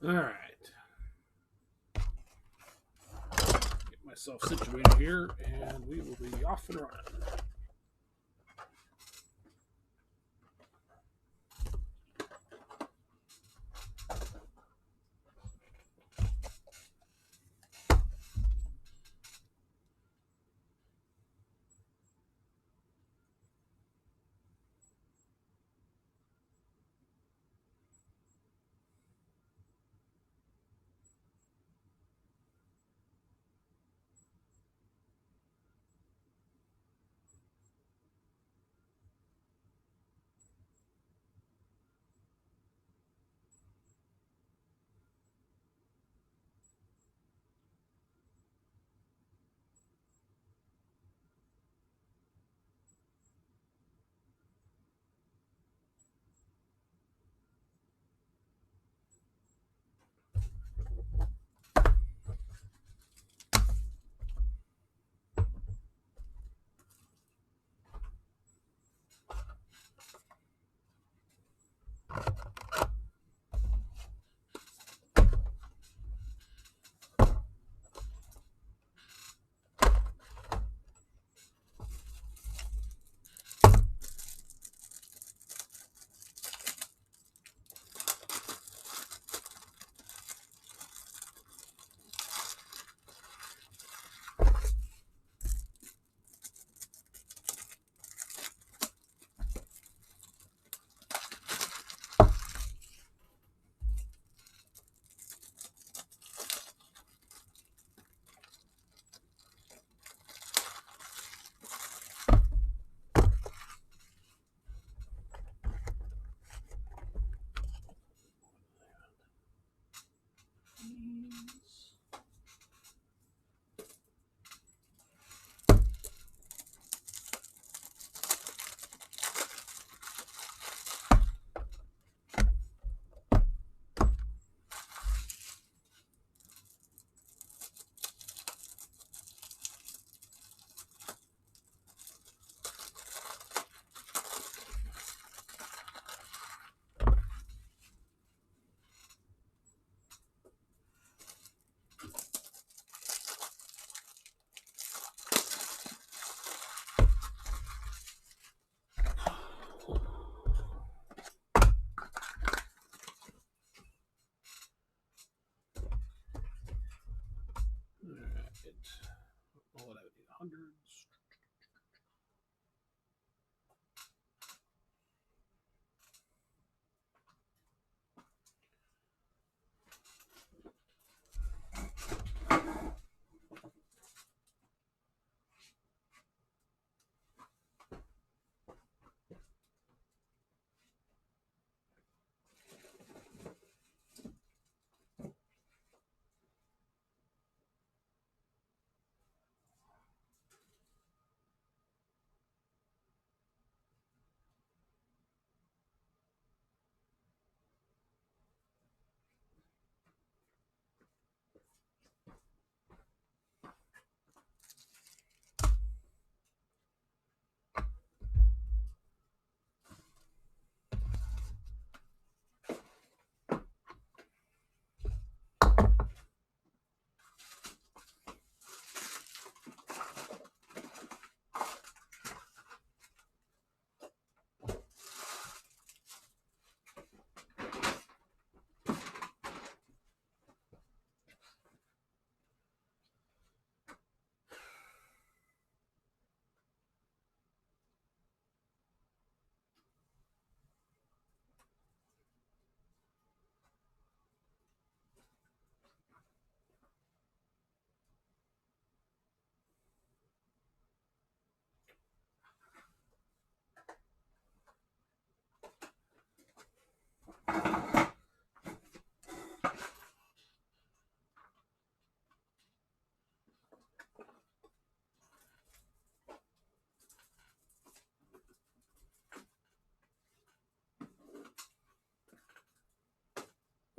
All right. Get myself situated here, and we will be off and running.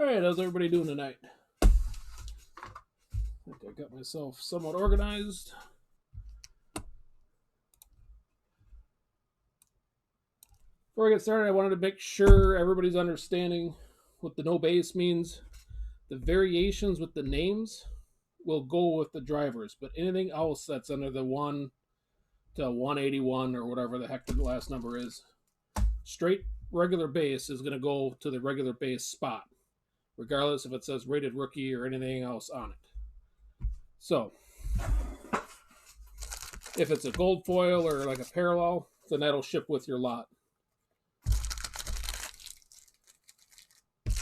Alright, how's everybody doing tonight? I think I got myself somewhat organized. Before I get started, I wanted to make sure everybody's understanding what the no base means. The variations with the names will go with the drivers, but anything else that's under the 1 to 181 or whatever the heck the last number is, straight regular base is going to go to the regular base spot, regardless if it says rated rookie or anything else on it. So, if it's a gold foil or like a parallel, then that'll ship with your lot.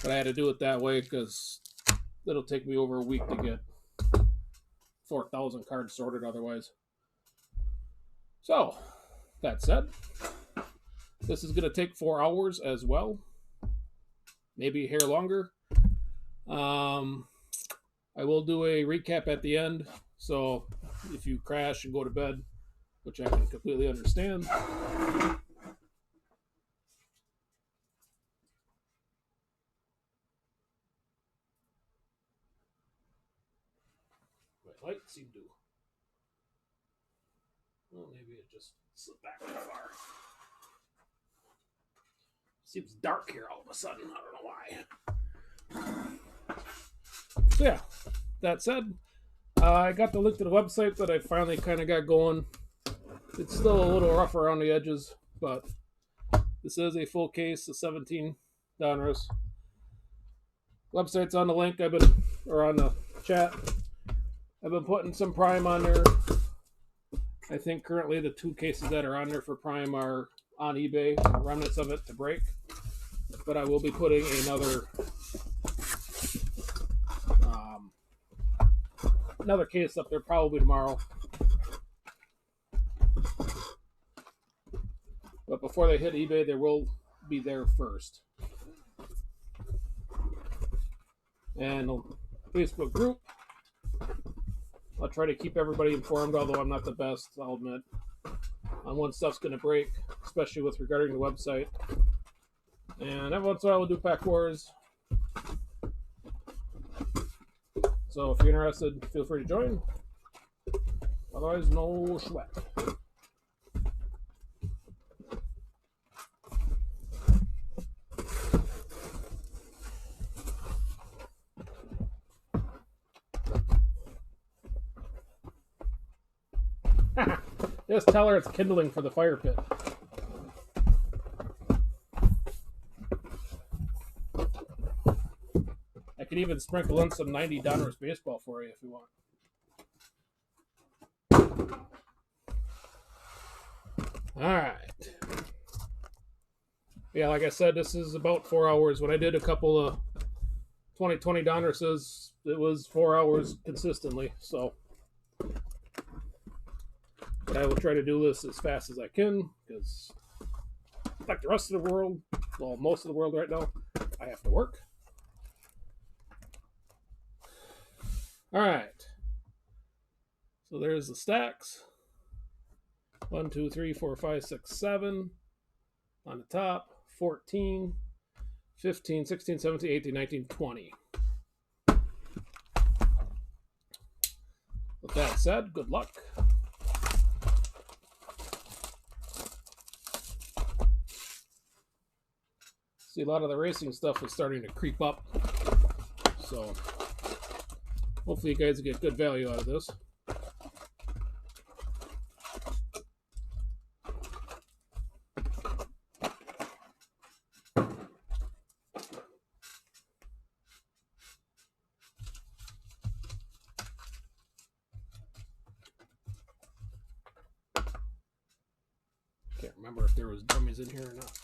But I had to do it that way because it'll take me over a week to get 4,000 cards sorted otherwise. So, that said, this is going to take 4 hours as well. Maybe a hair longer. I will do a recap at the end. So, if you crash and go to bed, which I can completely understand. My light seemed to... Well, maybe it just slipped back too far. Seems dark here all of a sudden. I don't know why. So yeah, that said, I got the link to the website that I finally kind of got going. It's still a little rough around the edges, but this is a full case of 17 Donruss. Website's on the link. On the chat. I've been putting some Prime on there. I think currently the 2 cases that are on there for Prime are on eBay, remnants of it to break. But I will be putting another case up there probably tomorrow. But before they hit eBay, they will be there first. And Facebook group. I'll try to keep everybody informed, although I'm not the best, I'll admit, on when stuff's going to break, especially with regarding the website. And every once in a while we'll do Pack Wars. So if you're interested, feel free to join. Otherwise, no sweat. Just tell her it's kindling for the fire pit. I could even sprinkle in some 90 Donruss baseball for you if you want. Alright. Yeah, like I said, this is about 4 hours. When I did a couple of 2020 Donrusses, it was 4 hours consistently, so... But I will try to do this as fast as I can, because like the rest of the world, well, most of the world right now, I have to work. All right. So there's the stacks. 1, 2, 3, 4, 5, 6, 7. On the top, 14, 15, 16, 17, 18, 19, 20. With that said, good luck. See, a lot of the racing stuff is starting to creep up. So, hopefully you guys get good value out of this. Can't remember if there was dummies in here or not.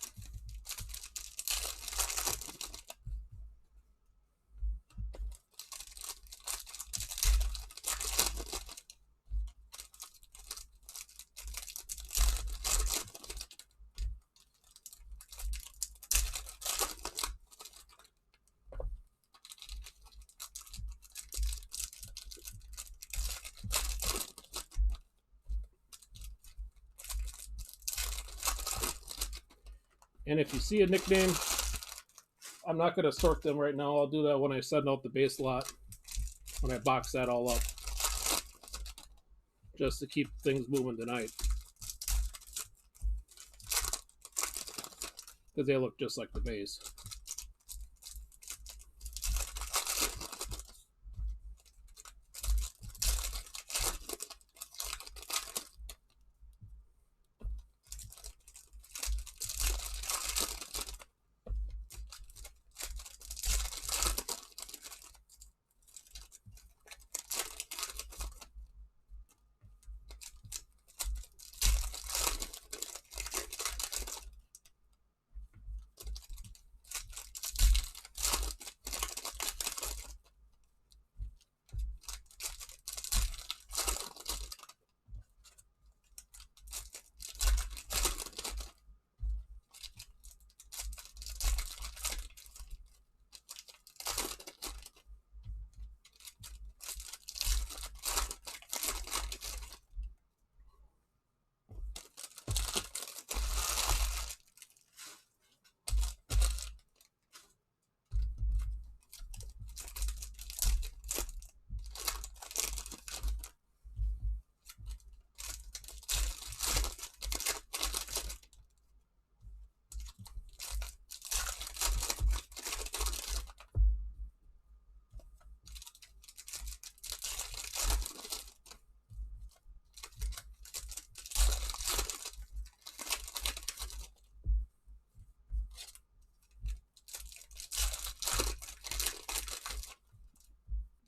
And if you see a nickname I'm not going to sort them right now. I'll do that when I send out the base lot, when I box that all up, just to keep things moving tonight. Because they look just like the base.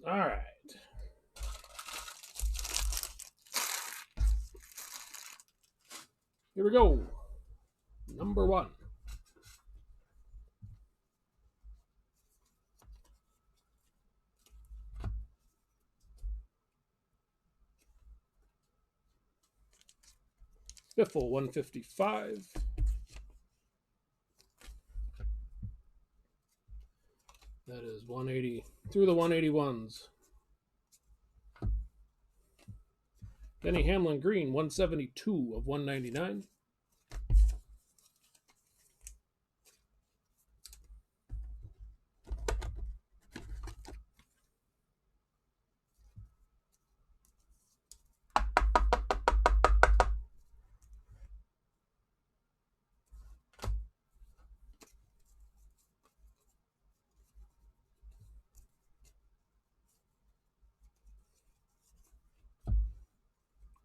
All right. Here we go. Number 1. Biffle 155. That is 180 through the 181s. Denny Hamlin Green 172 of 199.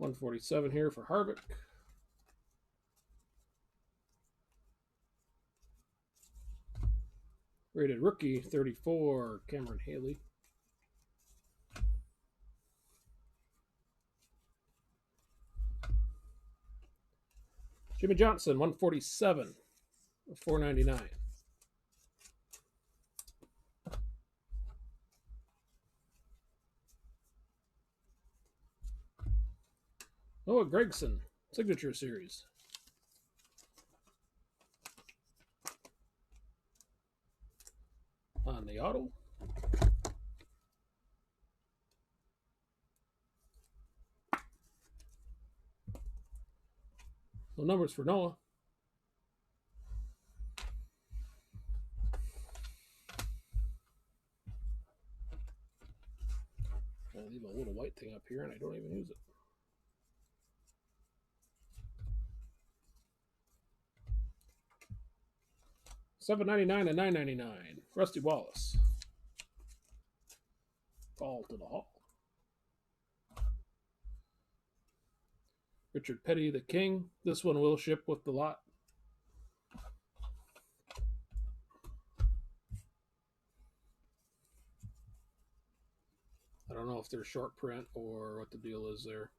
$147 here for Harvick. Rated rookie 34, Cameron Haley. Jimmy Johnson 147 of 499. Noah Gragson, Signature Series. On the auto. No numbers for Noah. I leave a little white thing up here and I don't even use it. $7.99 and $9.99. Rusty Wallace. Fall to the hall. Richard Petty, the King. This one will ship with the lot. I don't know if they're short print or what the deal is there.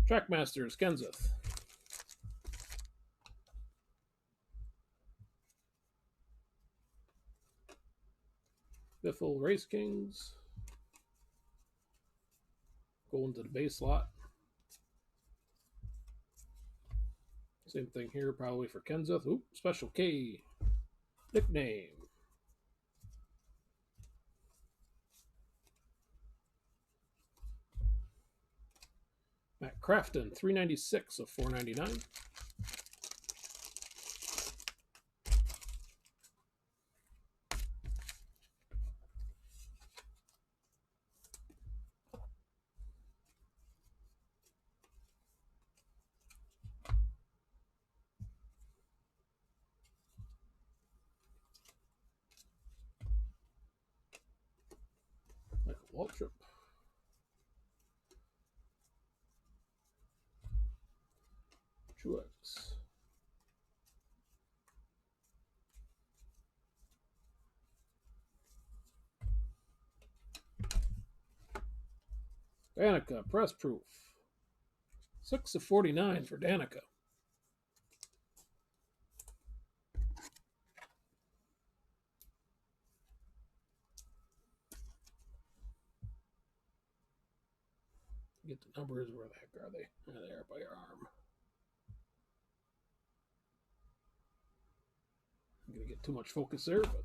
Trackmasters, Kenseth. Biffle Race Kings. Going to the base lot. Same thing here, probably for Kenseth. Oop, Special K. Nickname. Matt Crafton, 396 of 499. Waltrip. Truex. Danica, press proof. 6 of 49 for Danica. Get the numbers. Where the heck are they? There they are by your arm. I'm going to get too much focus there, but...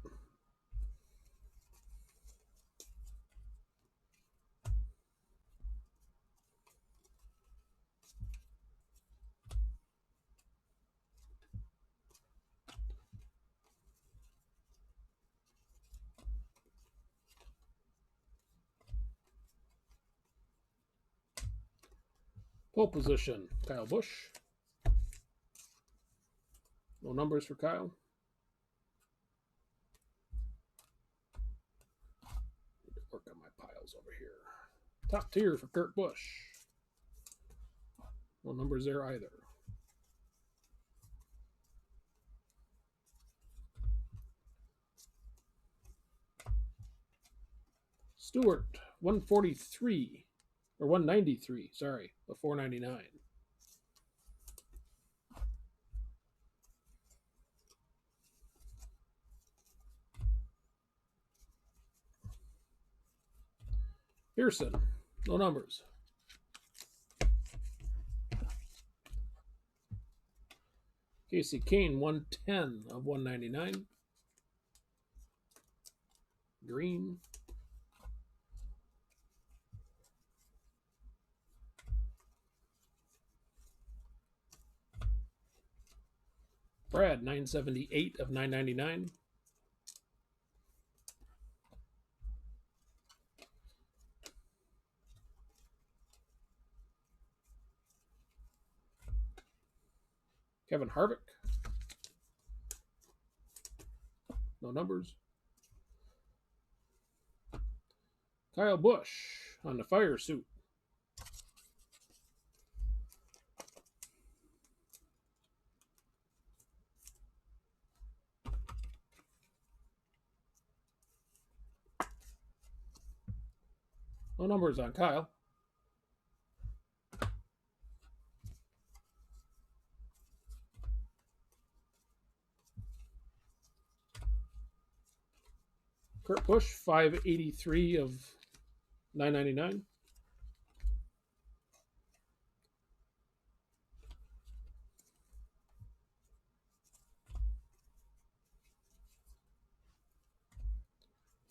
Pole position, Kyle Busch. No numbers for Kyle. Need to work on my piles over here. Top tier for Kurt Busch. No numbers there either. Stewart, 143. Or 193, sorry, of 499. Pearson, no numbers. Casey Kane, 110 of 199. Green. Brad, 978 of 999. Kevin Harvick. No numbers. Kyle Busch on the fire suit. No numbers on Kyle. Kurt Busch, 583 of 999.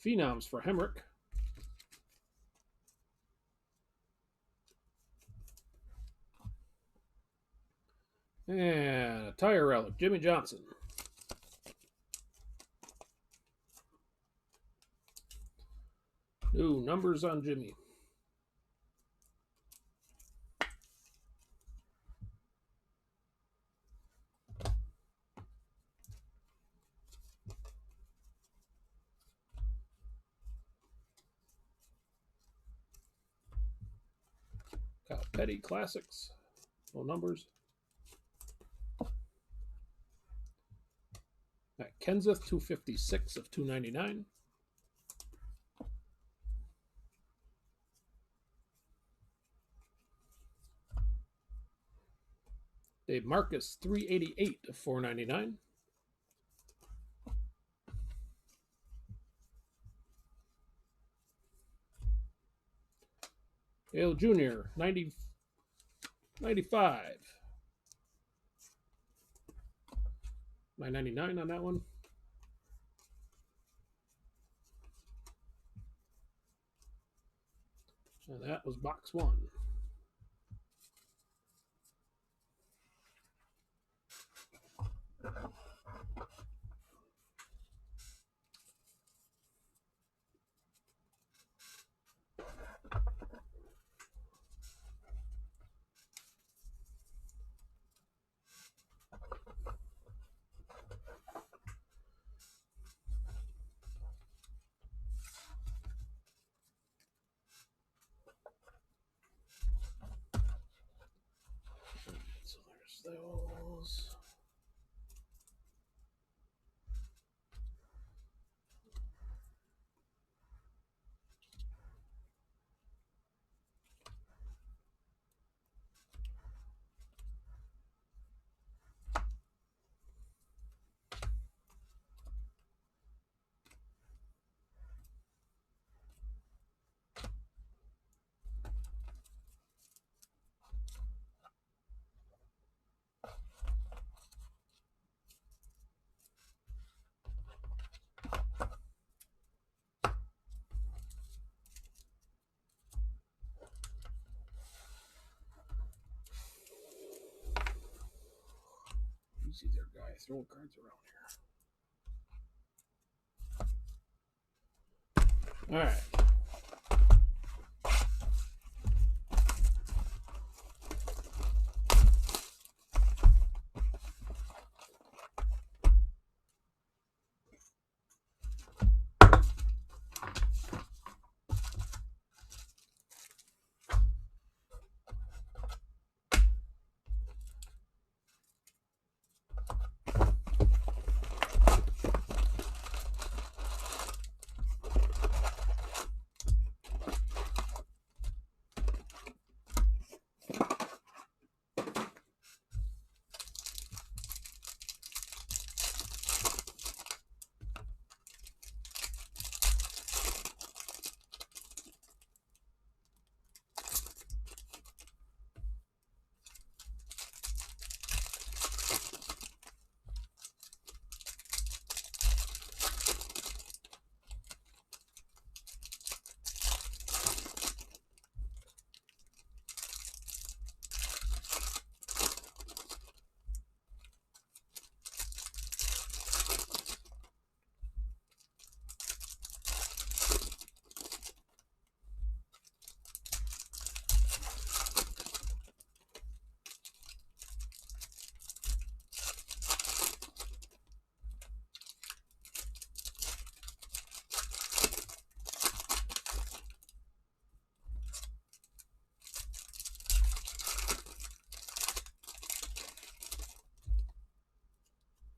Phenoms for Hemrick. And a tire relic, Jimmy Johnson. Ooh, numbers on Jimmy. Kyle Petty Classics. No numbers. Matt Kenseth, 256 of 299. Dave Marcus, 388 of 499. Dale Jr., 95. 999 on that one. And that was box one. those. Easy there, guy. Throwing cards around here. All right.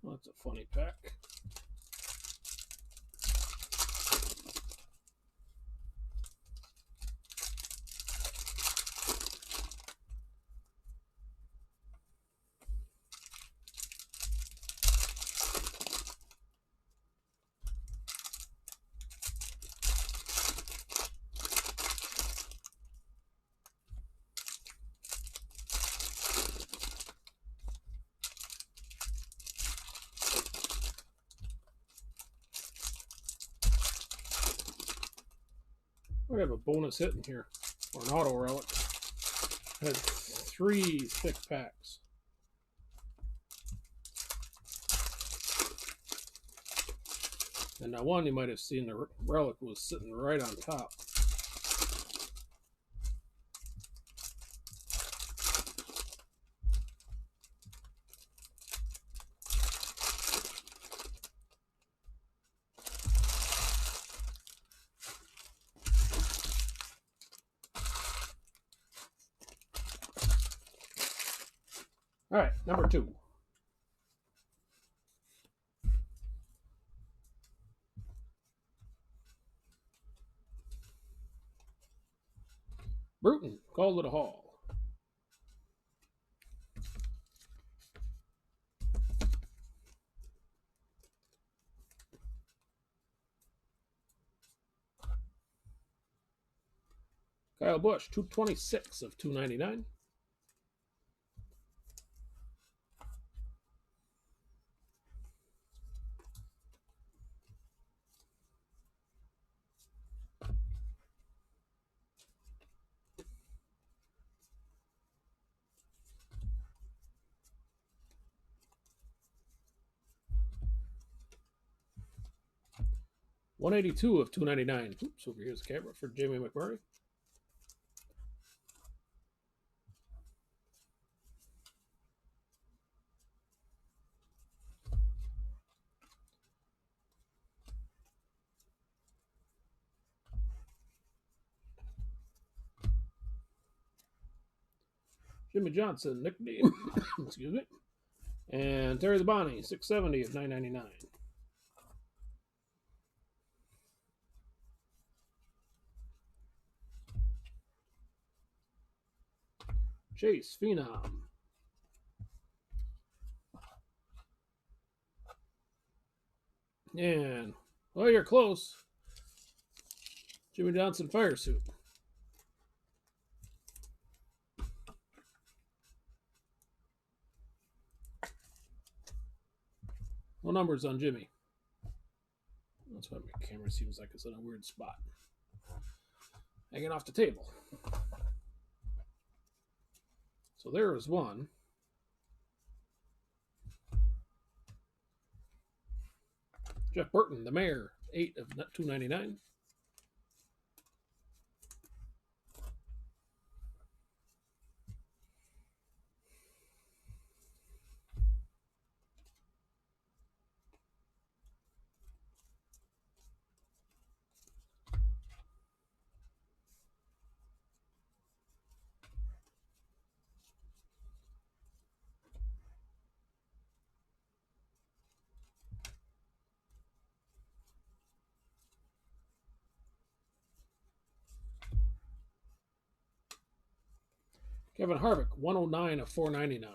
Well, that's a funny pack. We have a bonus hit in here, or an auto relic. Had 3 thick packs. And now one you might have seen the relic was sitting right on top. All right, number 2. Bruton, called it a haul. Kyle Busch, 226 of 299. $182 of 299. Oops, over here's the camera for Jamie McMurray. Jimmy Johnson, nickname. Excuse me. And Terry the Bonnie, 670 of 999. Chase, Phenom. And, well, you're close. Jimmy Johnson, Fire Suit. No numbers on Jimmy. That's why my camera seems like it's in a weird spot. Hanging off the table. So there is one. Jeff Burton, the mayor, 8 of 299. Kevin Harvick, 109 of 499.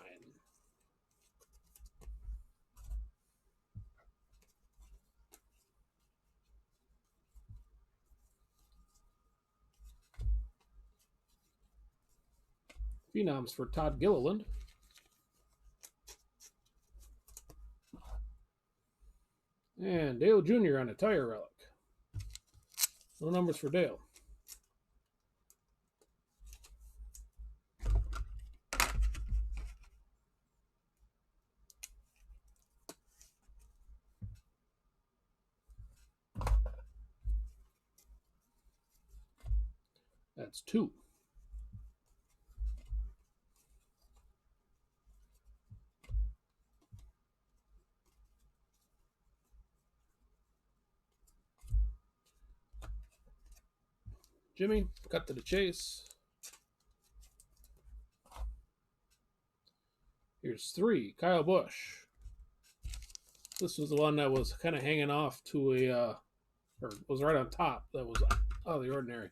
Phenoms for Todd Gilliland. And Dale Jr. on a tire relic. No numbers for Dale. That's 2. Jimmy, cut to the chase. Here's 3, Kyle Busch. This was the one that was kind of hanging off to a, or was right on top. That was out of the ordinary.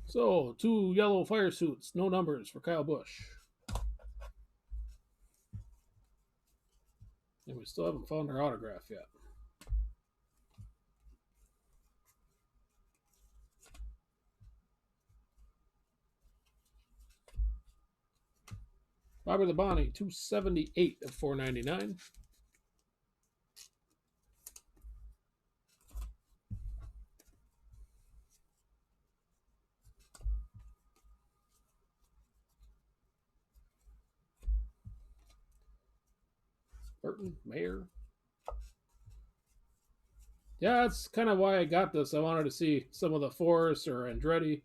So, 2 yellow fire suits, no numbers for Kyle Busch. And we still haven't found our autograph yet. Bobby Labonte, 278 of 499. Burton, Mayer. Yeah, that's kind of why I got this. I wanted to see some of the Force or Andretti.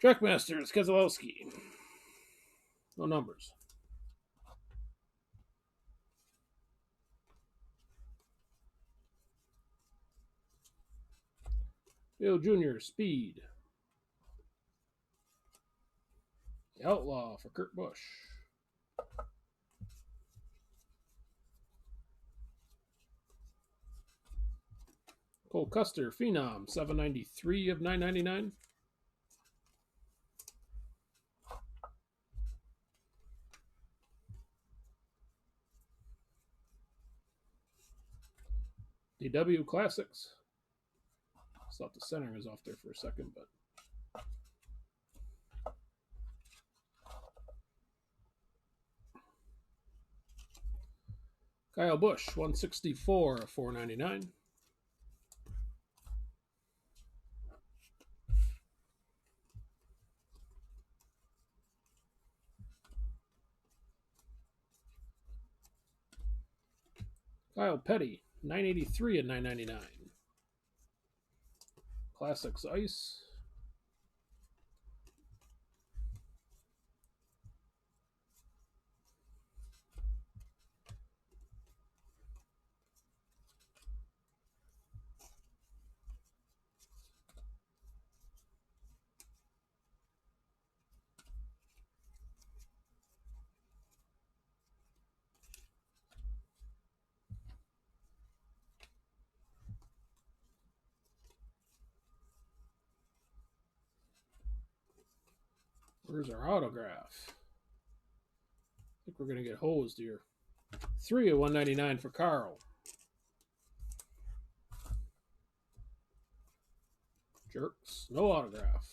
Trackmasters, Keselowski. No numbers. Dale Jr., Speed. The Outlaw for Kurt Busch. Cole Custer, Phenom, 793 of 999. DW Classics. Thought the centering was off there for a second, but Kyle Busch, 164 of 499. Kyle Petty, 983 of 999. Classics Ice. Where's our autograph? I think we're going to get hosed here. 3 of 199 for Carl. Jerks. No autograph.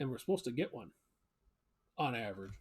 And we're supposed to get one on average.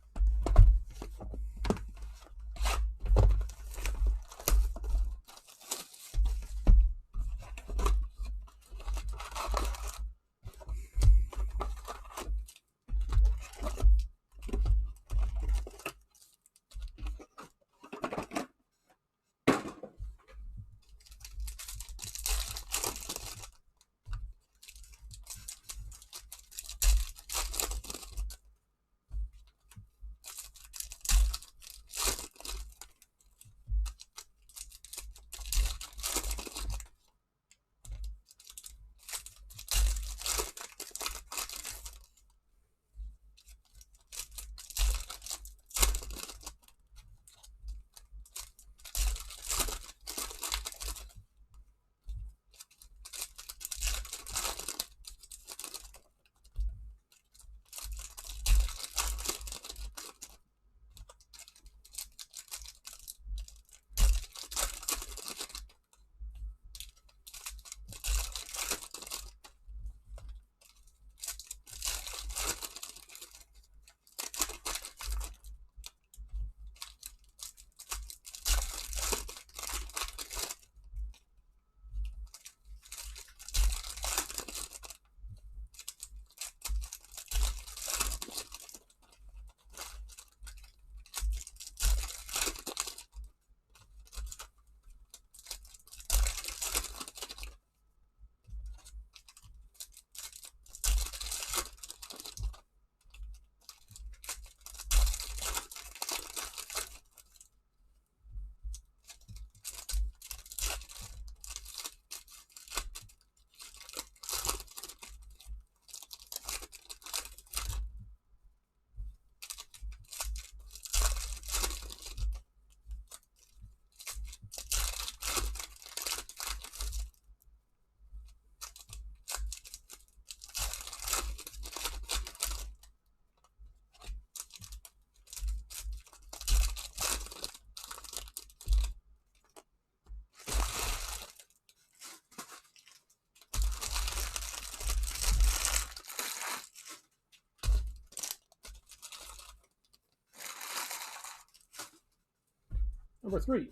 Number 3.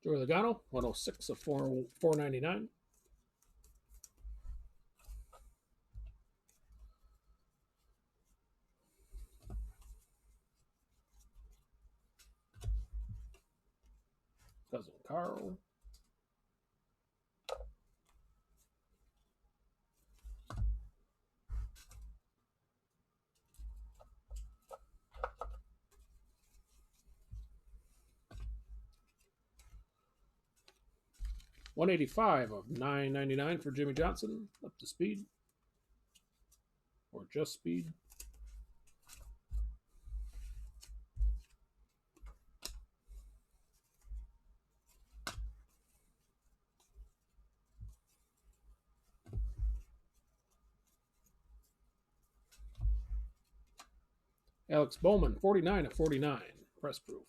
Joey Logano, 106 of 499. Cousin Carl. $185 of $9.99 for Jimmy Johnson. Up to speed. Or just speed. Alex Bowman, 49 of 49. Press proof.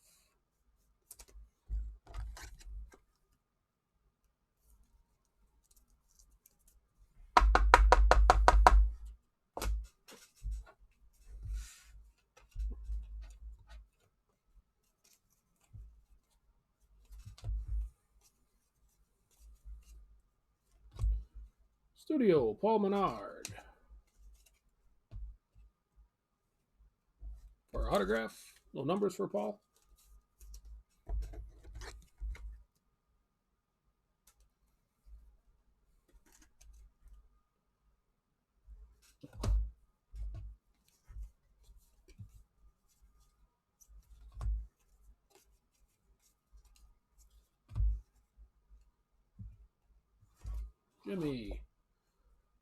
Studio, Paul Menard. For autograph, no numbers for Paul. Jimmy.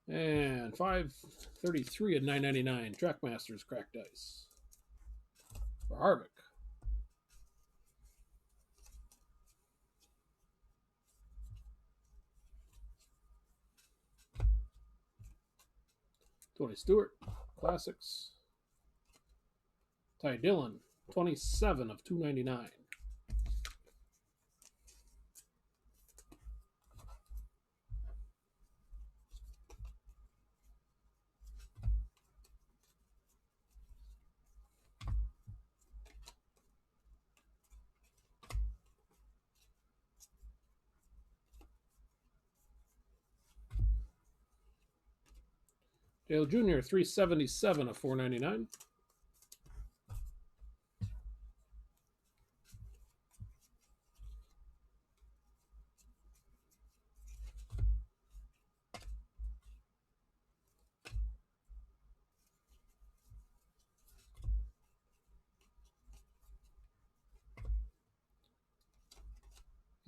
And 533 of 999. Trackmasters cracked dice. For Harvick. Tony Stewart. Classics. Ty Dillon. 27 of 299. Dale Jr., 377 of 499.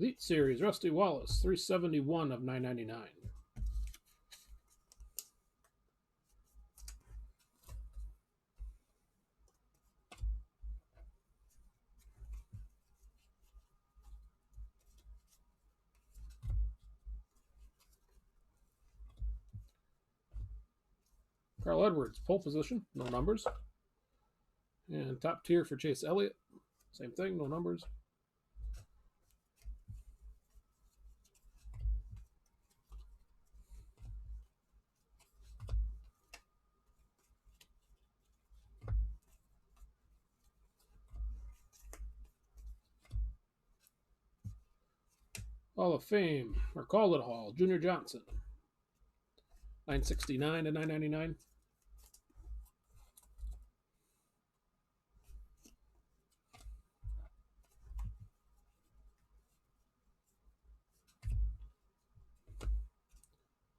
Elite Series, Rusty Wallace, 371 of 999. Carl Edwards, pole position, no numbers. And top tier for Chase Elliott, same thing, no numbers. Hall of Fame, or called it Hall, Junior Johnson, 969 to 999.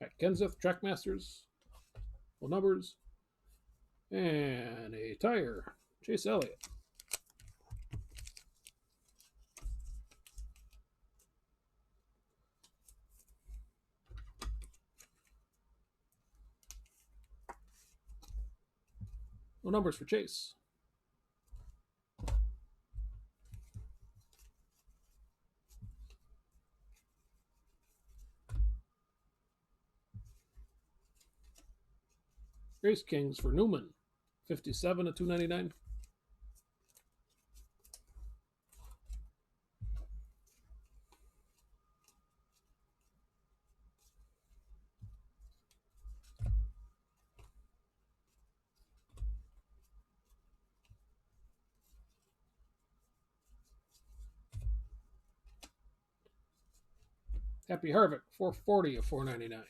At Kenseth, Trackmasters, no numbers. And a tire, Chase Elliott. No numbers for Chase. Race Kings for Newman, 57 to 299. Happy Harvick, 440 of 499.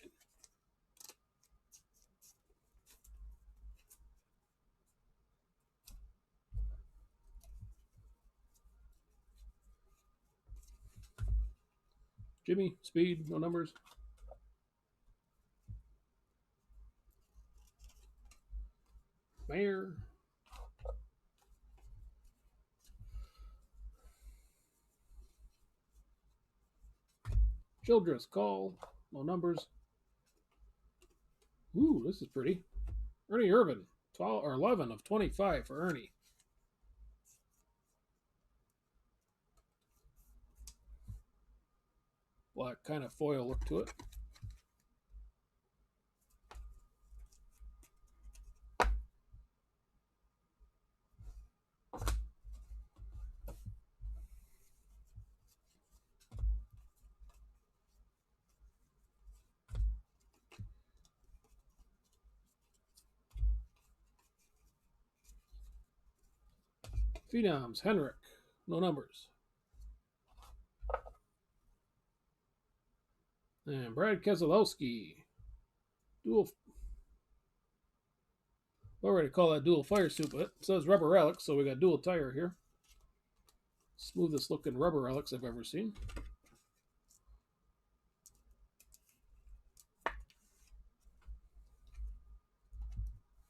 Jimmy, speed, no numbers. Mayor. Childress, call, no numbers. Ooh, this is pretty. Ernie Irvan, 12 or 11 of 25 for Ernie. Black kind of foil look to it. Phenoms, Henrik, no numbers. And Brad Keselowski, dual. We're ready to call that dual fire suit, but it says rubber relics, so we got dual tire here. Smoothest looking rubber relics I've ever seen.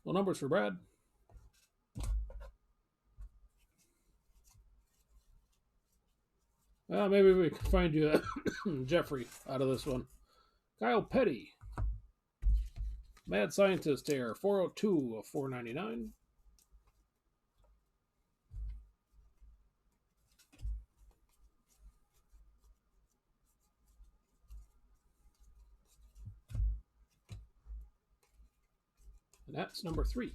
No numbers for Brad. Well, maybe we can find you Jeffrey out of this one. Kyle Petty. Mad Scientist here, 402 of 499. And that's number 3.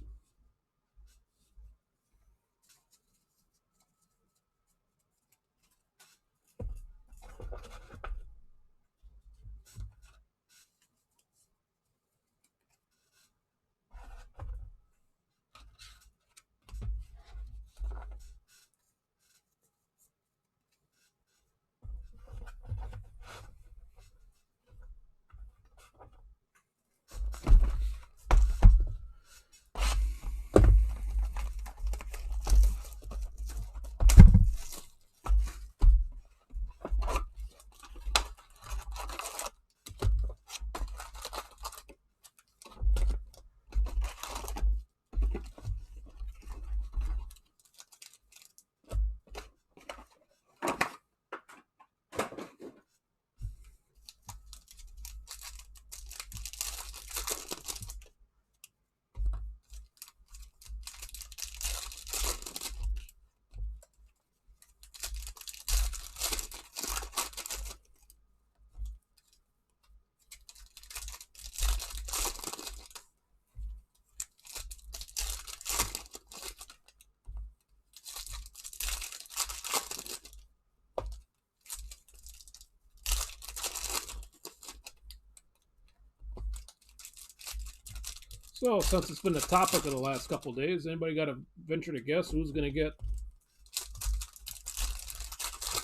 So, since it's been the topic of the last couple of days, anybody got to venture to guess who's going to get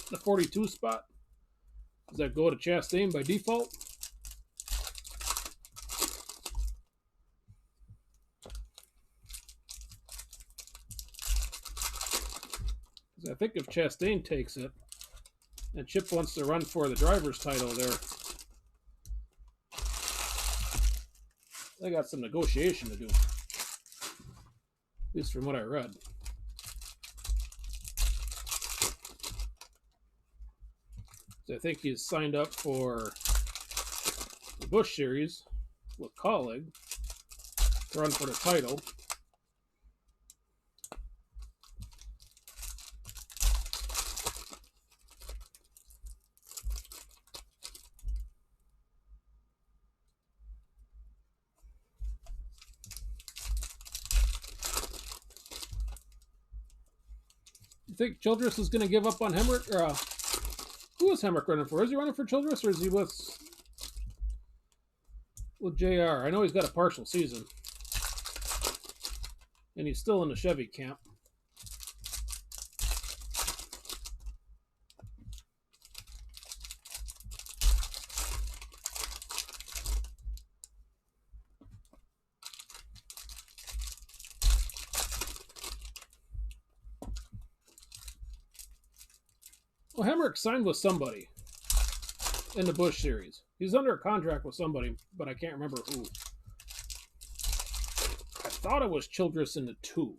the 42 spot? Does that go to Chastain by default? Because I think if Chastain takes it, and Chip wants to run for the driver's title there, they got some negotiation to do. At least from what I read. So I think he's signed up for the Busch Series with Colleague to run for the title. You think Childress is going to give up on Hemrick? Or, who is Hemrick running for? Is he running for Childress or is he with JR? I know he's got a partial season. And he's still in the Chevy camp. Well, Hemrick signed with somebody in the Busch Series. He's under a contract with somebody, but I can't remember who. I thought it was Childress in the 2.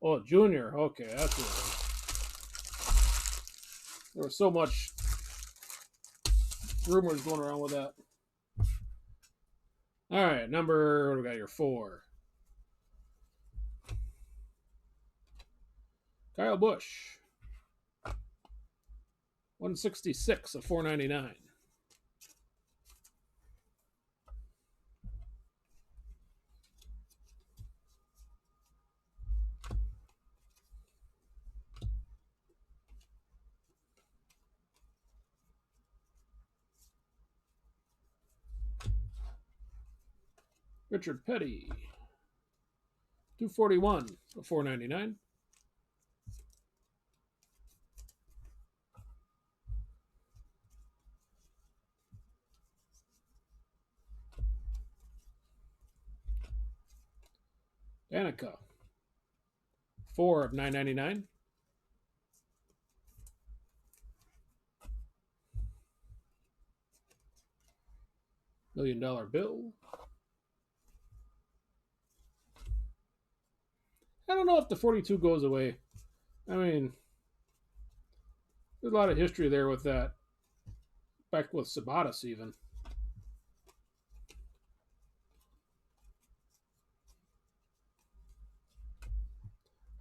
Oh, Junior. Okay, that's what it was. There was so much rumors going around with that. All right, number, what do we got here? 4. Kyle Busch. 166 of 499. Richard Petty. 241 of 499. Danica. 4 of 999. $1 Million Bill. I don't know if the 42 goes away. I mean, there's a lot of history there with that. Back with Sabatis even.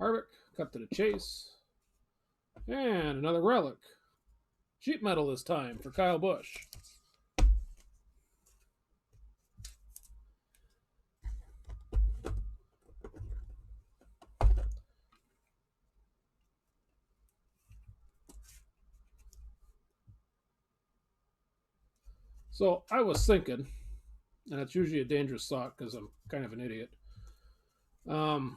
Harvick, cut to the chase. And another relic. Sheet metal this time for Kyle Busch. So I was thinking, and it's usually a dangerous thought because I'm kind of an idiot. And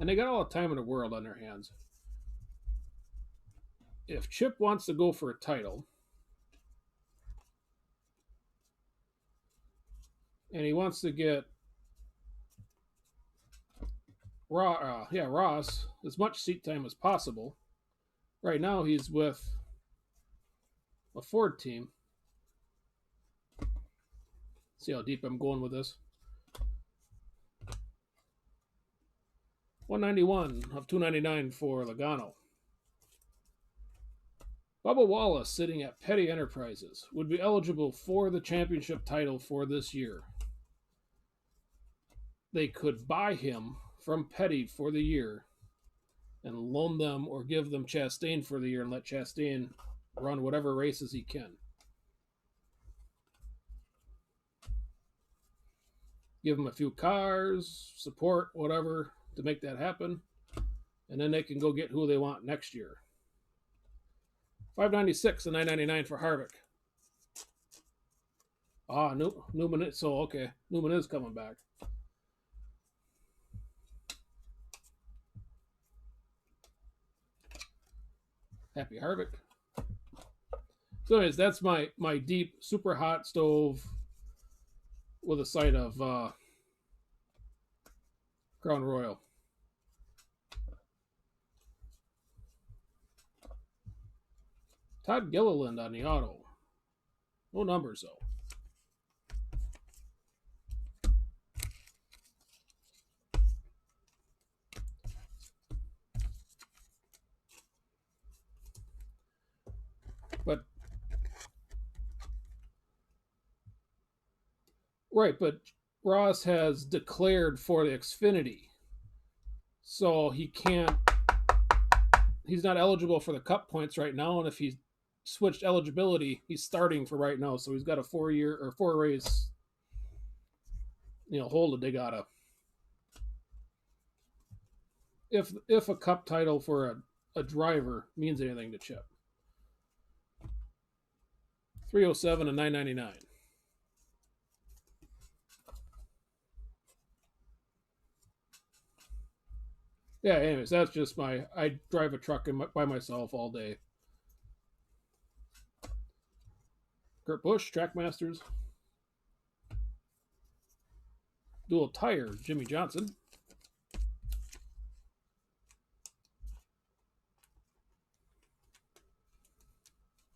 they got all the time in the world on their hands. If Chip wants to go for a title, and he wants to get Ross as much seat time as possible. Right now he's with a Ford team. See how deep I'm going with this. 191 of 299 for Logano. Bubba Wallace, sitting at Petty Enterprises, would be eligible for the championship title for this year. They could buy him from Petty for the year and loan them or give them Chastain for the year and let Chastain run whatever races he can. Give them a few cars, support, whatever, to make that happen. And then they can go get who they want next year. 596 and 999 for Harvick. Newman. So, okay. Newman is coming back. Happy Harvick. So anyways, that's my deep, super hot stove with a side of Crown Royal. Todd Gilliland on the auto. No numbers, though. But Ross has declared for the Xfinity. So he's not eligible for the Cup points right now, and if he's switched eligibility, he's starting for right now. So he's got a 4 race, hole to dig out of. If a Cup title for a driver means anything to Chip. 307 and 999. Yeah, anyways, that's just I drive a truck by myself all day. Kurt Busch, Trackmasters. Dual tire, Jimmy Johnson.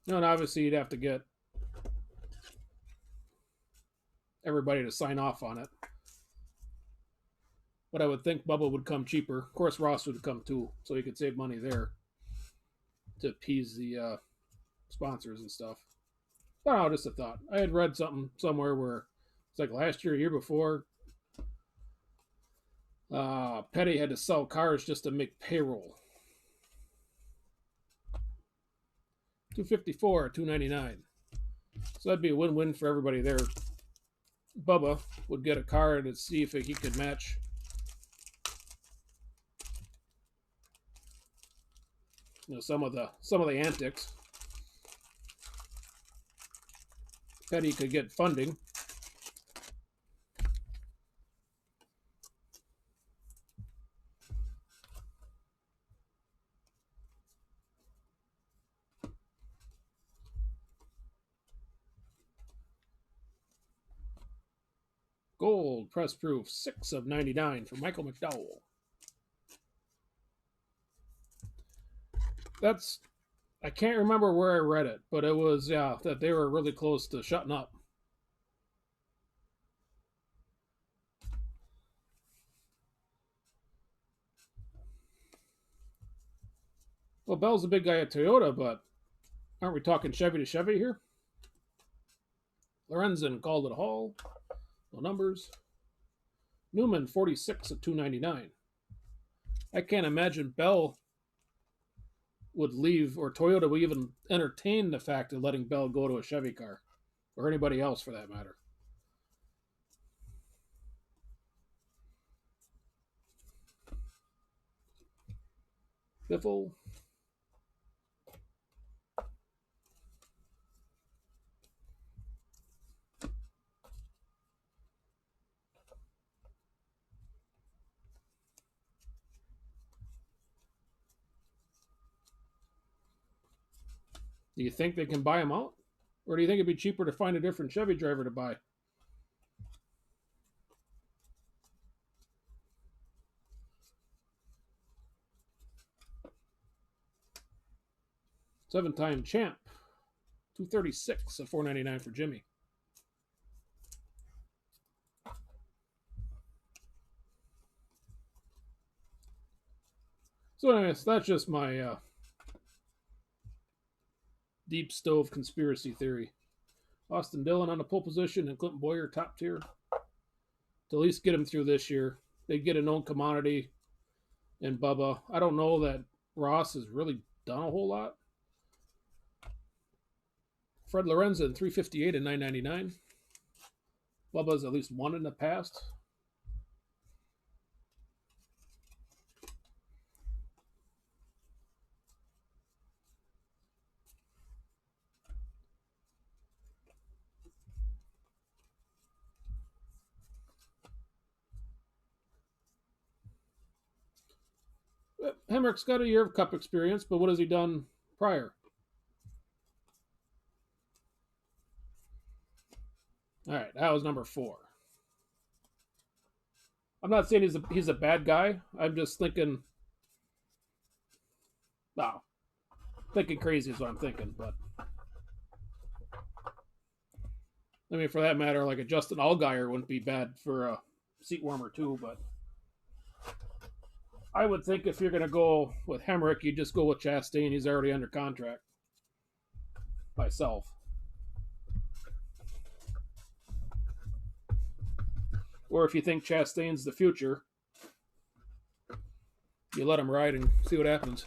And obviously you'd have to get everybody to sign off on it. But I would think Bubba would come cheaper. Of course, Ross would come too, so he could save money there to appease the sponsors and stuff. I don't know, just a thought. I had read something somewhere where it's like last year, year before, Petty had to sell cars just to make payroll. 254, 299. So that'd be a win-win for everybody there. Bubba would get a car to see if he could match some of the antics. Petty could get funding. Gold press proof 6 of 99 for Michael McDowell. I can't remember where I read it, but it was, that they were really close to shutting up. Well, Bell's a big guy at Toyota, but aren't we talking Chevy to Chevy here? Lorenzen called it a haul. No numbers. Newman 46 at $299. I can't imagine Bell would leave, or Toyota would even entertain the fact of letting Bell go to a Chevy car, or anybody else for that matter. Biffle. Do you think they can buy him out? Or do you think it'd be cheaper to find a different Chevy driver to buy? Seven-time champ. $236 at $499 for Jimmy. So anyways, that's just my deep stove conspiracy theory. Austin Dillon on the pole position and Clinton Boyer top tier. To at least get him through this year. They get a known commodity in Bubba. I don't know that Ross has really done a whole lot. Fred Lorenzen, $358 and $999. Bubba's at least won in the past. Hemrick's got a year of Cup experience, but what has he done prior? All right, that was number 4. I'm not saying he's a bad guy. I'm just thinking, wow, thinking crazy is what I'm thinking. But I mean, for that matter, like a Justin Allgaier wouldn't be bad for a seat warmer too. But I would think if you're going to go with Hemrick, you just go with Chastain. He's already under contract. Myself. Or if you think Chastain's the future, you let him ride and see what happens.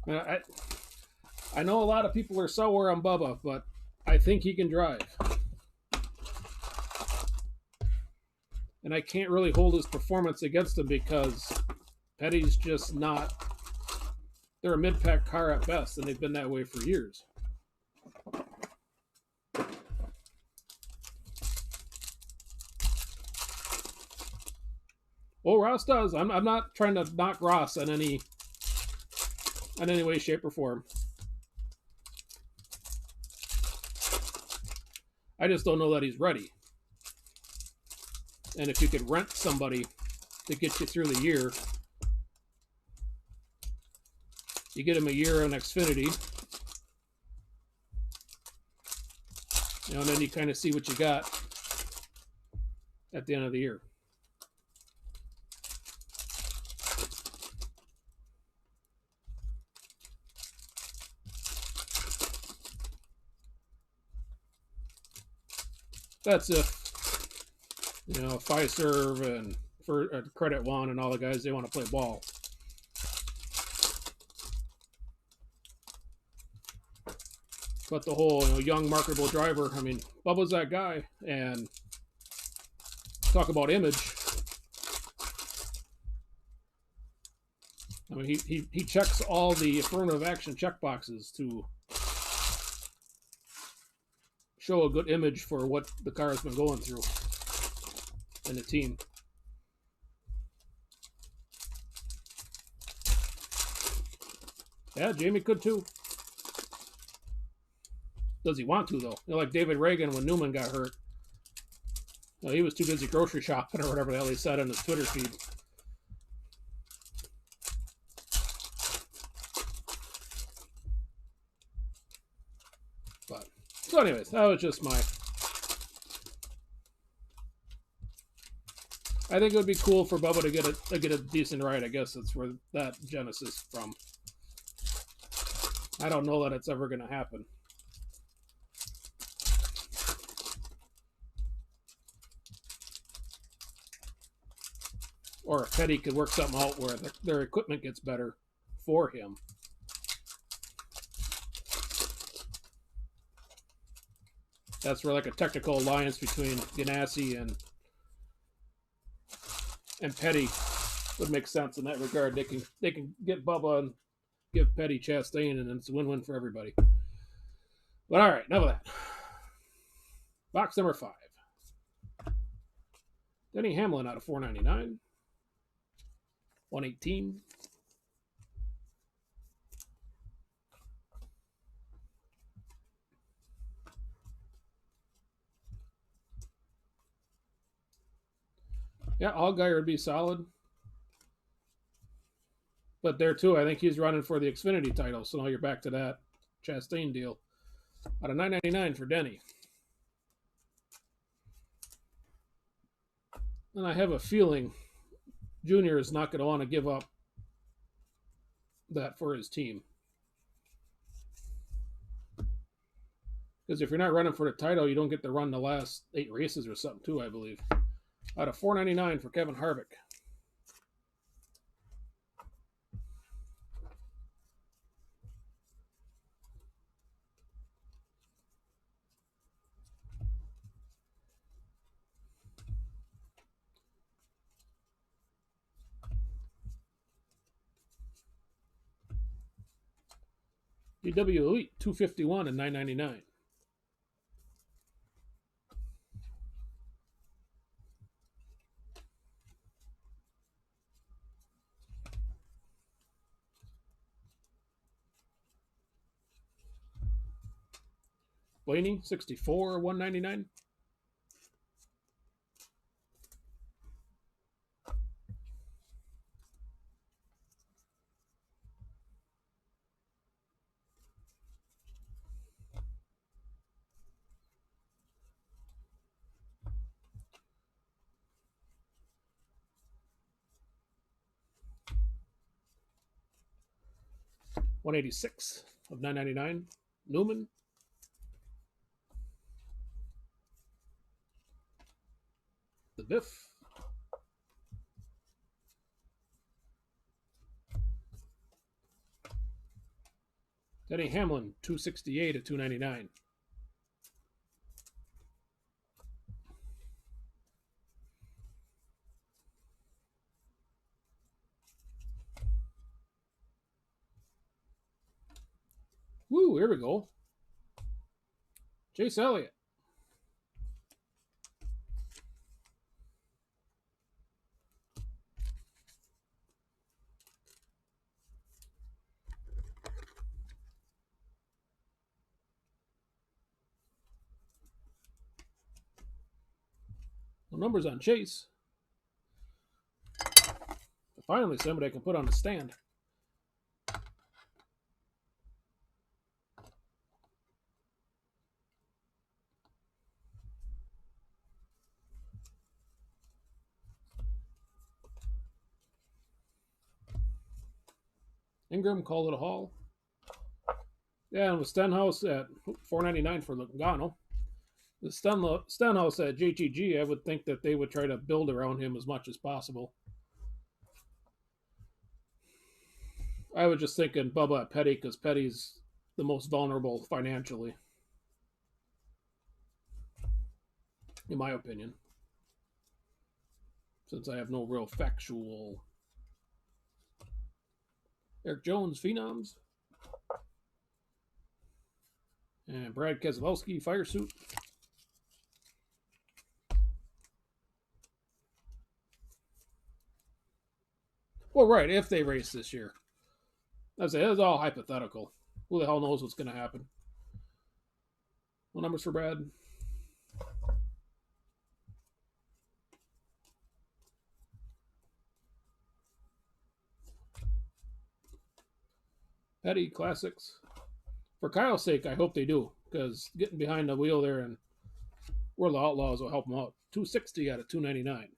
I know a lot of people are sour on Bubba, but I think he can drive. And I can't really hold his performance against him because Petty's just not... They're a mid-pack car at best, and they've been that way for years. Well, Ross does. I'm not trying to knock Ross in any way, shape, or form. I just don't know that he's ready. And if you could rent somebody to get you through the year, you get him a year on Xfinity, and then you kind of see what you got at the end of the year. That's if, Fiserv and for Credit One and all the guys, they want to play ball. But the whole young marketable driver, I mean, Bubba's that guy. And talk about image. I mean, he checks all the affirmative action check boxes to show a good image for what the car has been going through and the team. Yeah, Jamie could too. Does he want to, though? Like David Reagan when Newman got hurt. He was too busy grocery shopping or whatever the hell he said on his Twitter feed. But, so anyways, that was just my... I think it would be cool for Bubba to get a decent ride. I guess that's where that genesis from. I don't know that it's ever going to happen. Or if Petty could work something out where their equipment gets better for him. That's where like a technical alliance between Ganassi and Petty would make sense in that regard. They can get Bubba and give Petty Chastain, and it's a win-win for everybody. But all right, enough of that. Box number 5. Denny Hamlin out of 499. 118. Yeah, Allgaier would be solid. But there too, I think he's running for the Xfinity title. So now you're back to that Chastain deal. Out of 999 for Denny. And I have a feeling Junior is not going to want to give up that for his team. Because if you're not running for the title, you don't get to run the last 8 races or something too, I believe. Out of 499 for Kevin Harvick. DW Elite 251 and 999. Blaney 64 199. $186 of $9.99. Newman. The Biff. Denny Hamlin, $268 of $299. Woo, here we go. Chase Elliott. No numbers on Chase. Finally, somebody I can put on the stand. Ingram called it a haul. Yeah, and with Stenhouse at $4.99 for Logano. The Stenhouse at JTG, I would think that they would try to build around him as much as possible. I was just thinking Bubba at Petty because Petty's the most vulnerable financially, in my opinion. Since I have no real factual. Eric Jones, Phenoms. And Brad Keselowski, Fire Suit. Well, right, if they race this year. That's it. It's all hypothetical. Who the hell knows what's going to happen? What numbers for Brad? Petty Classics. For Kyle's sake, I hope they do, because getting behind the wheel there and World of Outlaws will help him out. 260 out of 299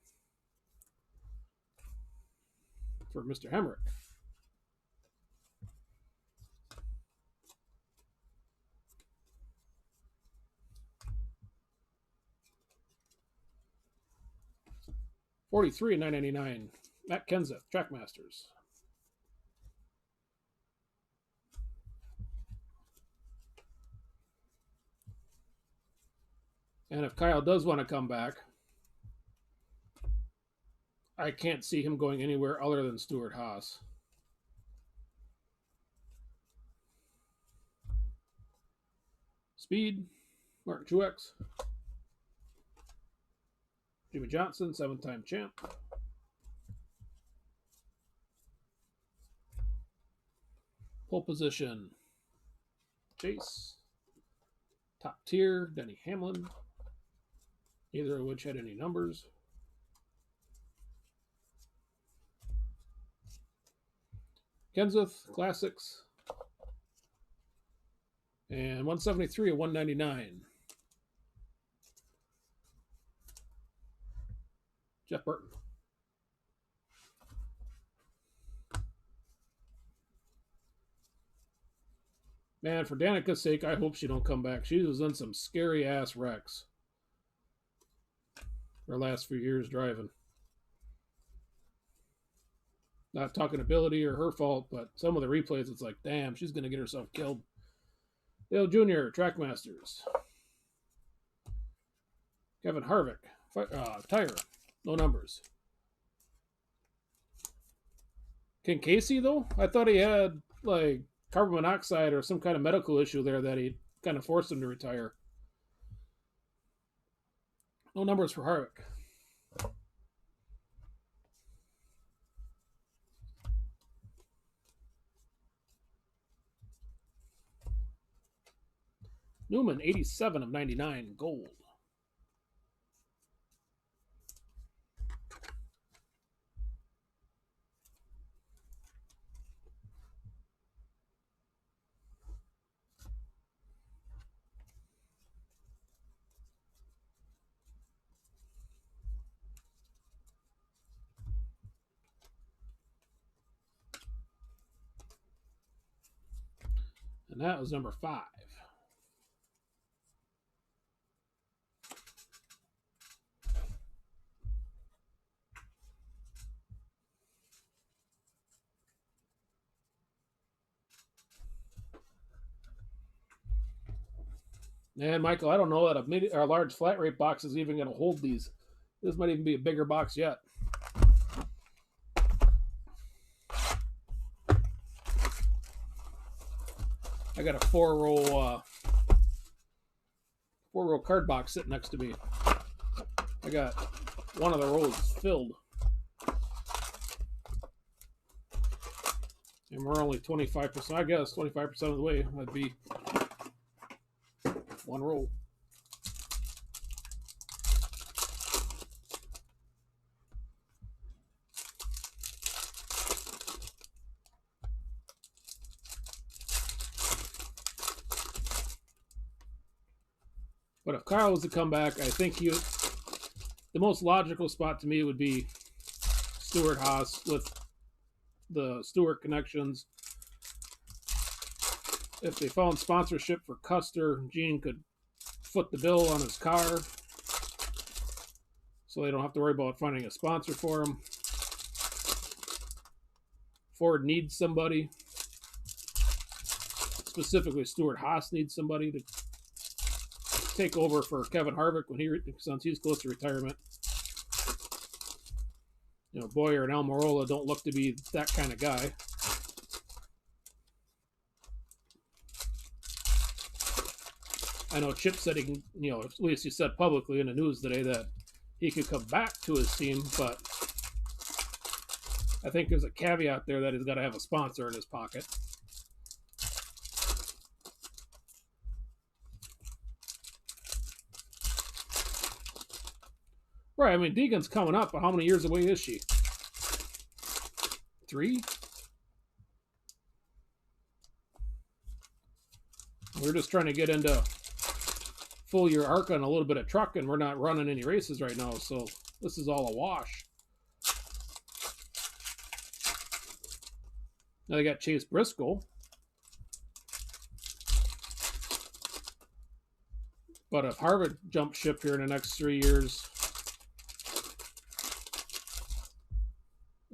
for Mr. Hemrick. $43 and $9.99 Matt Kenseth, Trackmasters. And if Kyle does want to come back, I can't see him going anywhere other than Stewart-Haas. Speed, Mark Truex. Jimmy Johnson, 7-time champ. Pole position, Chase. Top tier, Denny Hamlin. Neither of which had any numbers. Kenseth, Classics. And 173 of 199. Jeff Burton. Man, for Danica's sake, I hope she don't come back. She was in some scary-ass wrecks her last few years driving. Not talking ability or her fault, but some of the replays, it's like, damn, she's going to get herself killed. Dale Jr., Trackmasters. Kevin Harvick, tire, no numbers. Ken Casey, though? I thought he had, like, carbon monoxide or some kind of medical issue there that he kind of forced him to retire. No numbers for Harvick. Newman, 87 of 99, gold. And that was number 5. And Michael, I don't know that a large flat rate box is even going to hold these. This might even be a bigger box yet. I got a 4-row card box sitting next to me. I got one of the rows filled. And we're only 25%, I guess, 25% of the way. That'd be one roll. But if Kyle was to come back, I think the most logical spot to me would be Stewart-Haas with the Stewart connections. If they found sponsorship for Custer, Gene could foot the bill on his car so they don't have to worry about finding a sponsor for him. Ford needs somebody. Specifically, Stewart-Haas needs somebody to take over for Kevin Harvick since he's close to retirement. You know, Boyer and Almirola don't look to be that kind of guy. I know Chip said he can, you know, at least he said publicly in the news today that he could come back to his team, but I think there's a caveat there that he's got to have a sponsor in his pocket. Right, I mean, Deegan's coming up, but how many years away is she? 3? We're just trying to get into full year ARCA and a little bit of truck, and we're not running any races right now, so this is all a wash. Now they got Chase Briscoe. But if Harvick jumps ship here in the next 3 years,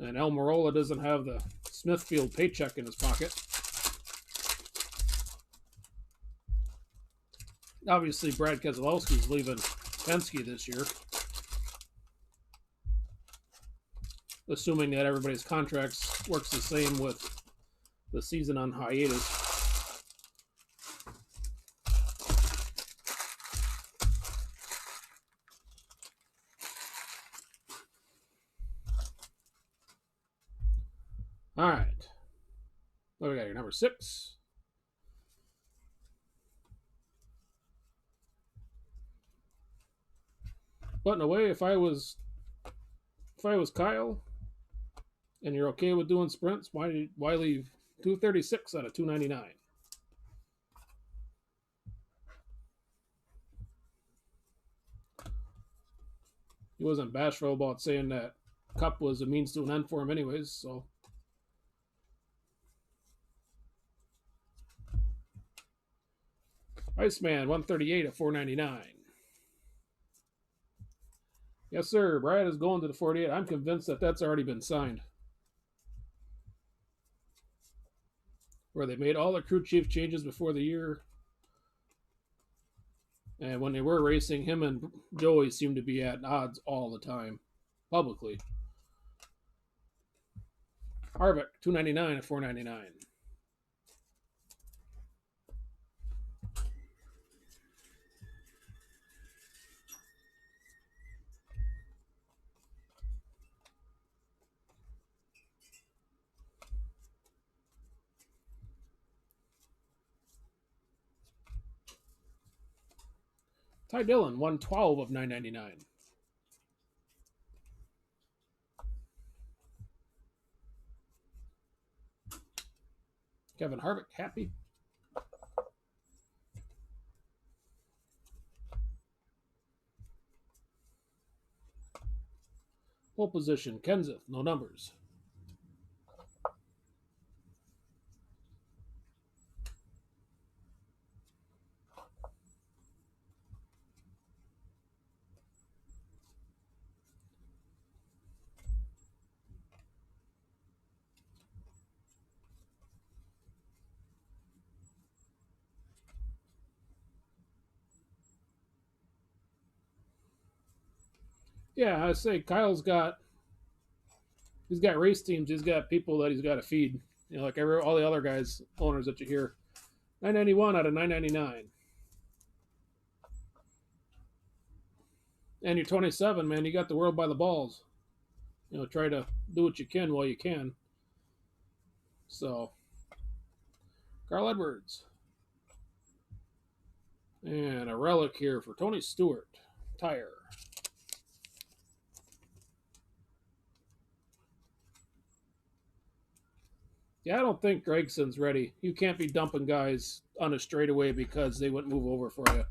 And Almirola doesn't have the Smithfield paycheck in his pocket. Obviously, Brad Keselowski's leaving Penske this year, assuming that everybody's contracts works the same with the season on hiatus. All right. What do we got here? Number 6. But in a way, if I was Kyle, and you're okay with doing sprints, why leave 236 out of 299? He wasn't bashful about saying that Cup was a means to an end for him, anyways. So. Iceman 138 at 499. Yes, sir. Brad is going to the 48. I'm convinced that that's already been signed. Where they made all the crew chief changes before the year. And when they were racing, him and Joey seemed to be at odds all the time, publicly. Harvick 299 at 499. Ty Dillon 112 of 999. Kevin Harvick happy. Pole position Kenseth, no numbers. Yeah, I say Kyle's got race teams. He's got people that he's got to feed. You know, like all the other guys, owners that you hear. 991 out of 999. And you're 27, man. You got the world by the balls. You know, try to do what you can while you can. So, Carl Edwards. And a relic here for Tony Stewart. Tire. Yeah, I don't think Gregson's ready. You can't be dumping guys on a straightaway because they wouldn't move over for you.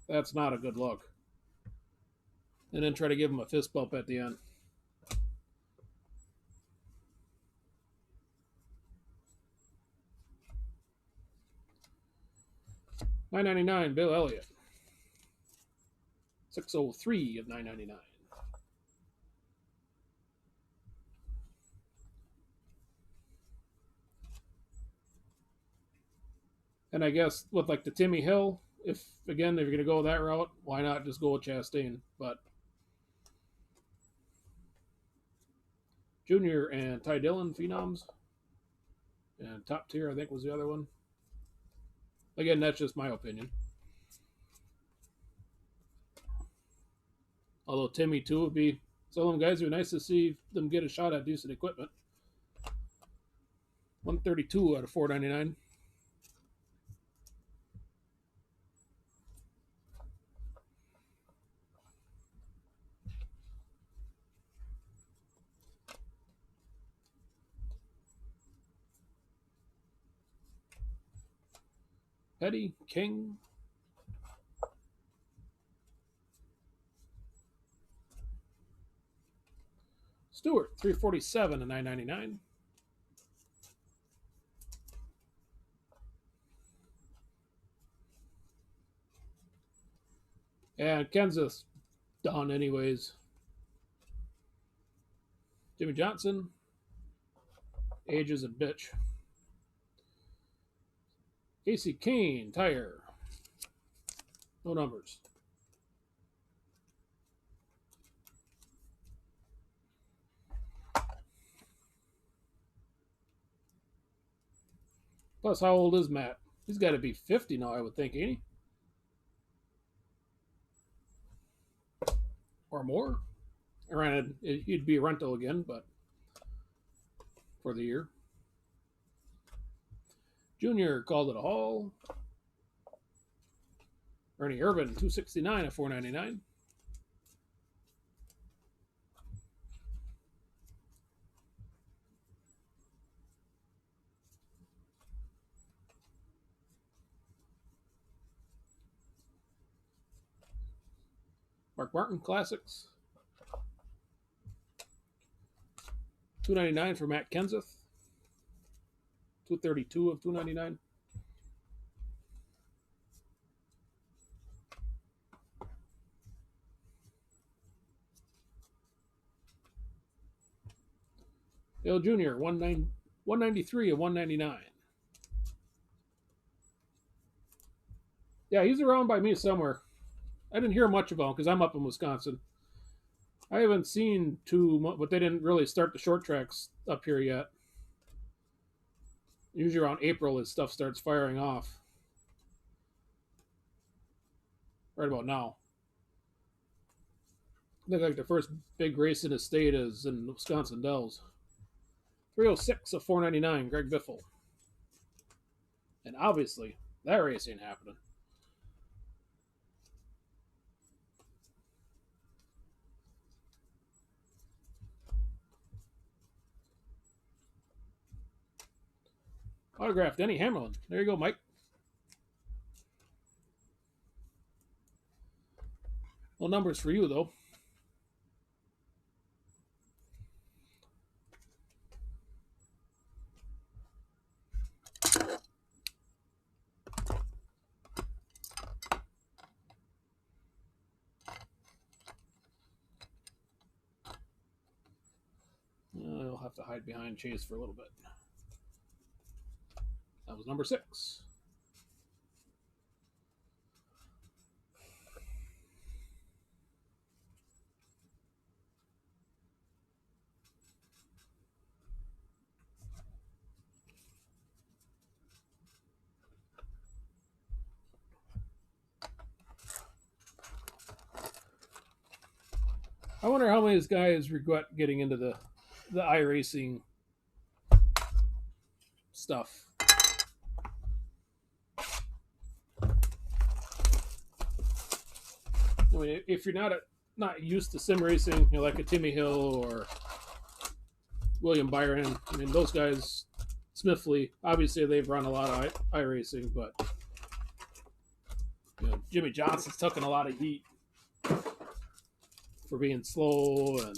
That's not a good look. And then try to give him a fist bump at the end. $9.99, Bill Elliott. 603 of $9.99. And I guess with like the Timmy Hill, if you're going to go that route, why not just go with Chastain? But Junior and Ty Dillon, Phenoms. And Top Tier, I think, was the other one. Again, that's just my opinion. Although Timmy, too, would be... Some of them guys would be nice to see them get a shot at decent equipment. 132 out of 499. Petty, King. Stewart, 347 and 999. And Kenseth's done anyways. Jimmy Johnson. Age is a bitch. Casey Kane, tire. No numbers. Plus, how old is Matt? He's got to be 50 now, I would think, ain't he? Or more. Granted, he'd be a rental again, but for the year. Junior called it a haul. Ernie Irvin, 269 at 499. Mark Martin, Classics. 299 for Matt Kenseth. 232 of 299. Dale Jr., 193 of 199. Yeah, he's around by me somewhere. I didn't hear much about him because I'm up in Wisconsin. I haven't seen too much, but they didn't really start the short tracks up here yet. Usually around April, his stuff starts firing off. Right about now. I think like the first big race in the state is in Wisconsin Dells. 306 of 499, Greg Biffle. And obviously, that race ain't happening. Autographed Denny Hamlin. There you go, Mike. No numbers for you, though. I'll have to hide behind Chase for a little bit. That was number 6. I wonder how many of these guys regret getting into the iRacing stuff. I mean, if you're not used to sim racing, you know, like a Timmy Hill or William Byron, I mean, those guys, Smithley, obviously they've run a lot of iRacing, but you know, Jimmy Johnson's taken a lot of heat for being slow, and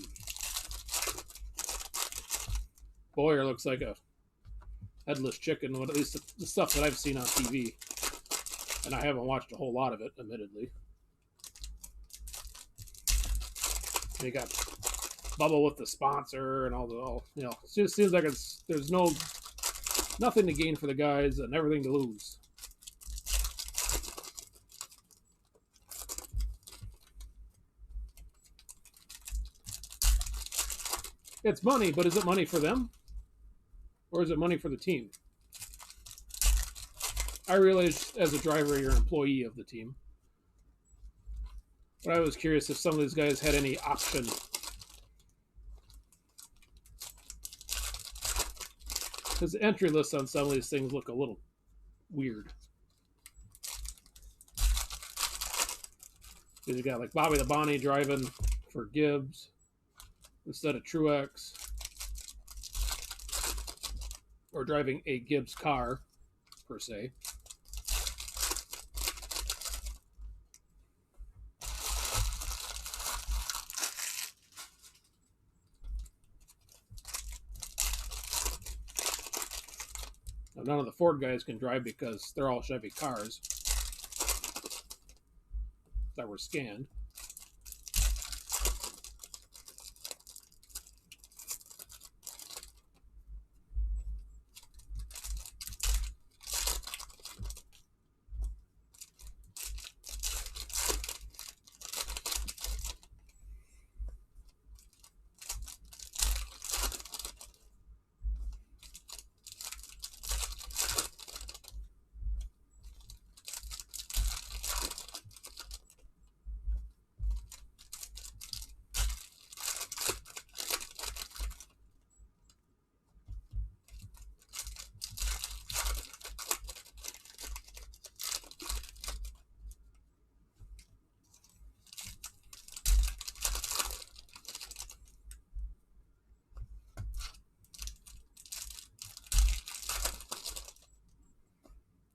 Boyer looks like a headless chicken, at least the stuff that I've seen on TV. And I haven't watched a whole lot of it, admittedly. They got Bubba with the sponsor and all, you know, it just seems like there's nothing to gain for the guys and everything to lose. It's money, but is it money for them? Or is it money for the team? I realize as a driver, you're an employee of the team. But I was curious if some of these guys had any option. Because the entry lists on some of these things look a little weird. Because you got like Bobby Labonte driving for Gibbs instead of Truex. Or driving a Gibbs car, per se. Now, none of the Ford guys can drive because they're all Chevy cars that were scanned.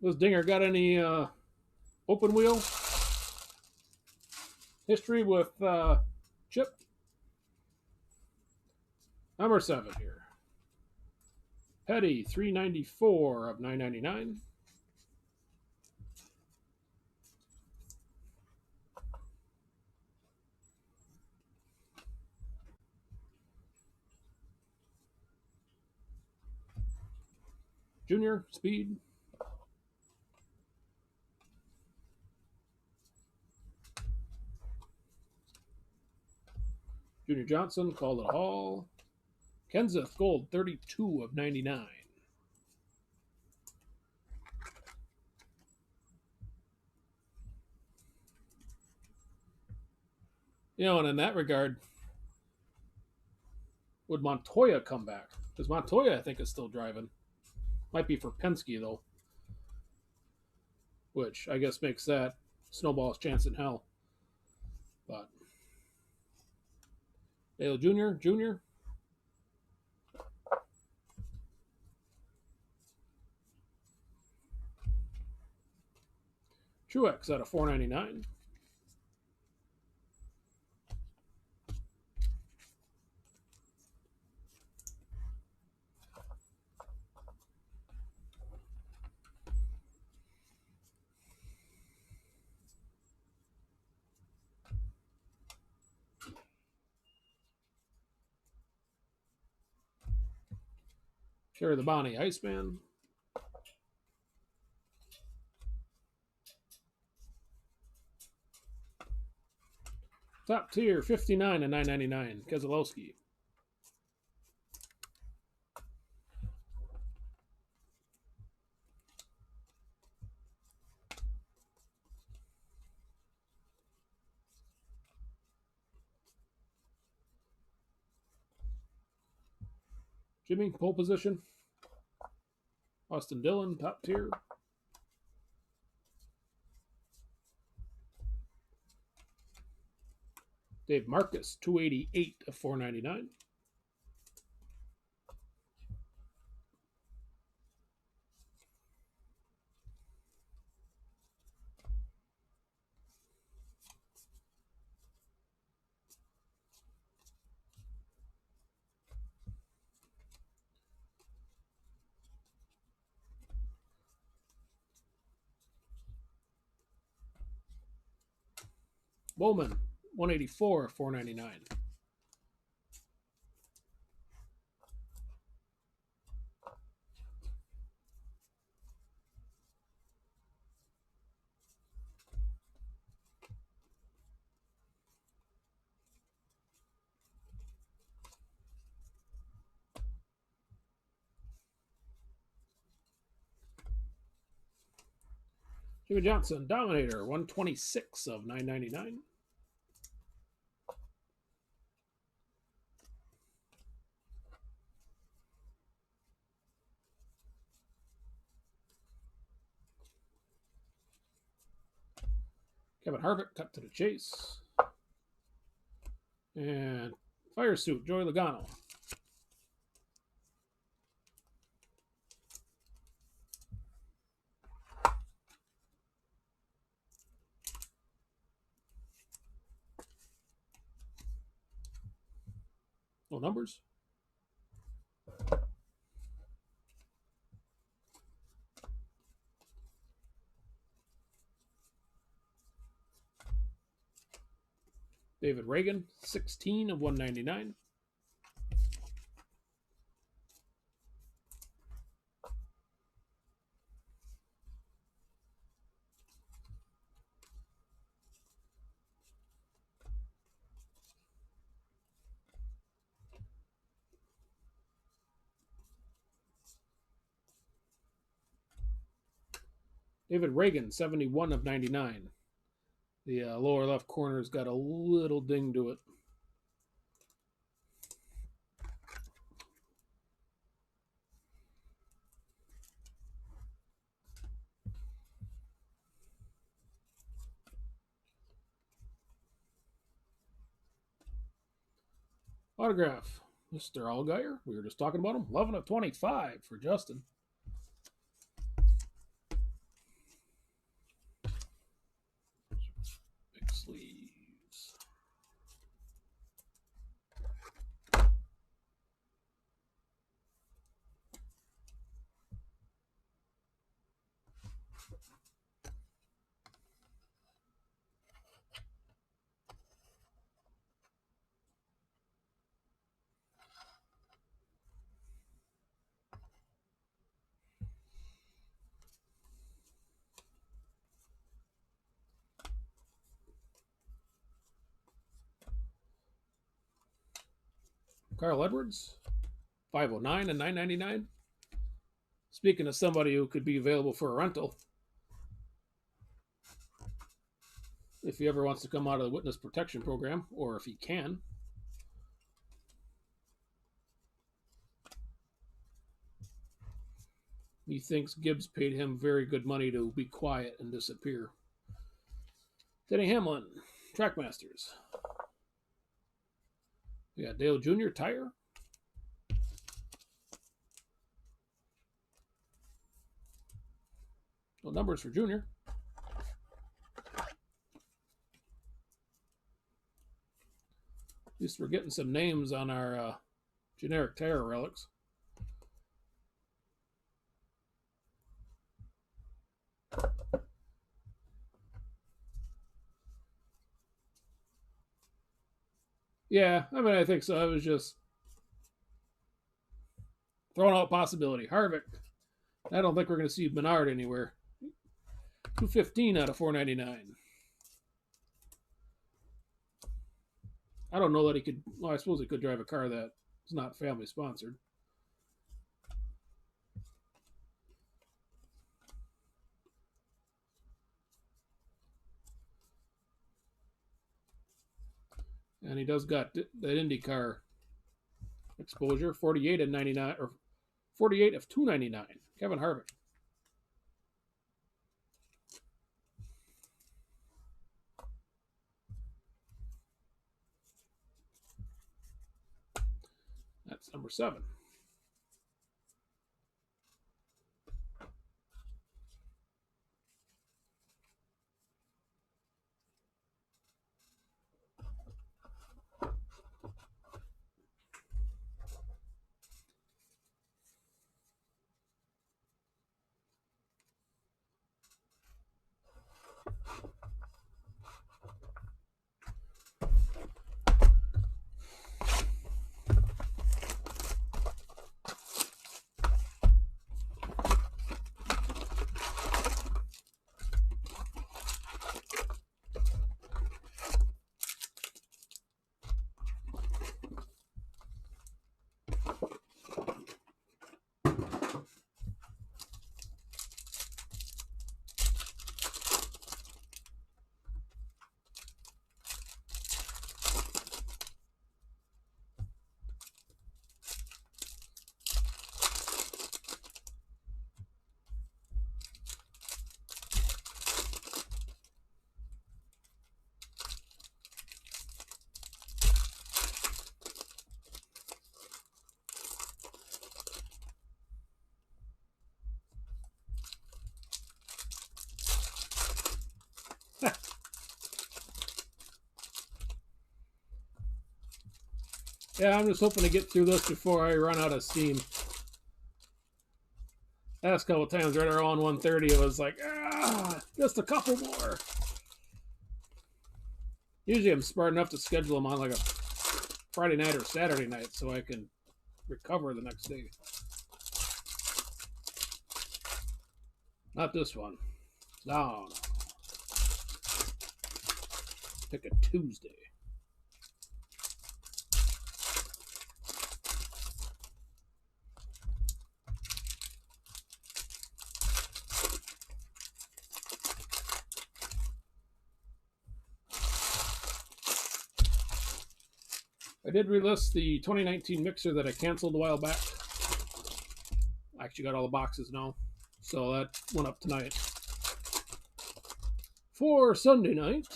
This Dinger got any open wheel history with Chip? Number 7 here. Petty, 394 of 999. Junior, speed. Junior Johnson, called it a haul. Kenseth, gold, 32 of 99. You know, and in that regard, would Montoya come back? Because Montoya, I think, is still driving. Might be for Penske, though. Which I guess makes that Snowball's chance in hell. But Dale Jr. Truex out of 499. Sherry the Bonnie, Iceman. Top tier, 59 and 999. Keselowski. Jimmy, pole position. Austin Dillon, top tier. Dave Marcus, 288 of 499. Bowman, 184 of 499. Jimmy Johnson, Dominator, 126 of 999. Kevin Harvick, cut to the chase. And Fire Suit, Joey Logano. No numbers. David Reagan, 16 of 199. David Reagan, 71 of 99. The lower left corner's got a little ding to it. Autograph, Mr. Allgaier. We were just talking about him. 11 of 25 for Justin. Carl Edwards, 509 and 999. Speaking of somebody who could be available for a rental, if he ever wants to come out of the witness protection program, or if he can. He thinks Gibbs paid him very good money to be quiet and disappear. Denny Hamlin, Trackmasters. We got Dale Jr., Tire. No numbers for Junior. At least we're getting some names on our generic tire relics. Yeah, I mean, I think so. I was just throwing out possibility. Harvick. I don't think we're going to see Menard anywhere. 215 out of 499. I don't know that he could. Well, I suppose he could drive a car that is not family sponsored. And he does got that IndyCar exposure. 48 and 99, or 48 of 299. Kevin Harvick. That's number 7. Yeah, I'm just hoping to get through this before I run out of steam. Last couple times right around 1:30, it was like, just a couple more. Usually I'm smart enough to schedule them on like a Friday night or Saturday night so I can recover the next day. Not this one. No. Pick a Tuesday. I did relist the 2019 mixer that I canceled a while back. I actually got all the boxes now. So that went up tonight. For Sunday night,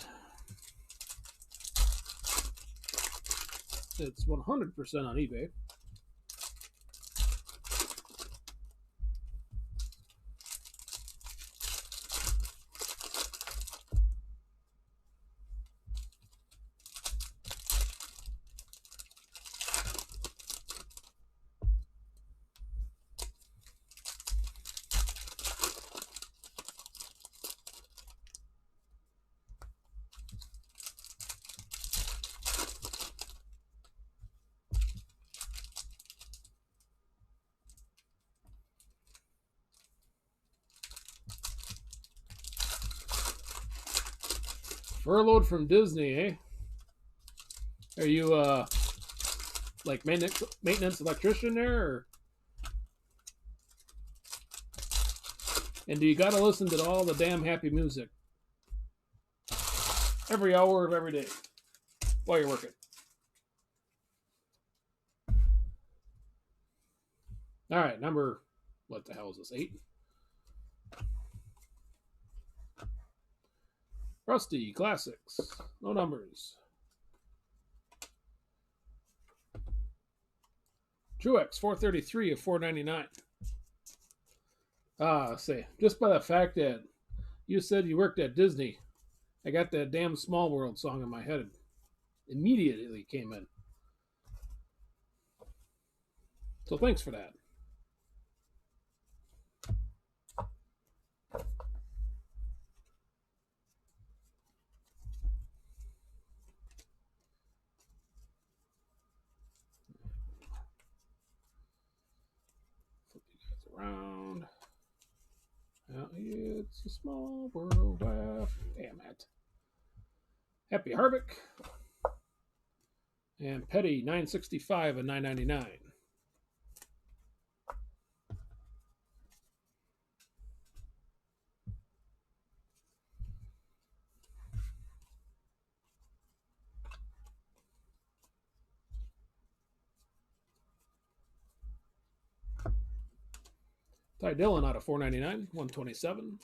it's 100% on eBay. Furloughed from Disney, eh? Are you like maintenance electrician there? Or... And do you got to listen to all the damn happy music every hour of every day while you're working? All right, number, what the hell is this, 8? Rusty Classics, no numbers. Truex 433 of 499. Say, just by the fact that you said you worked at Disney, I got that damn Small World song in my head. Immediately came in. So thanks for that. Flip you guys around. Well, it's a small world after. Damn it. Happy Harvick. And Petty 965 and 999. Ty Dillon out of 499, 127.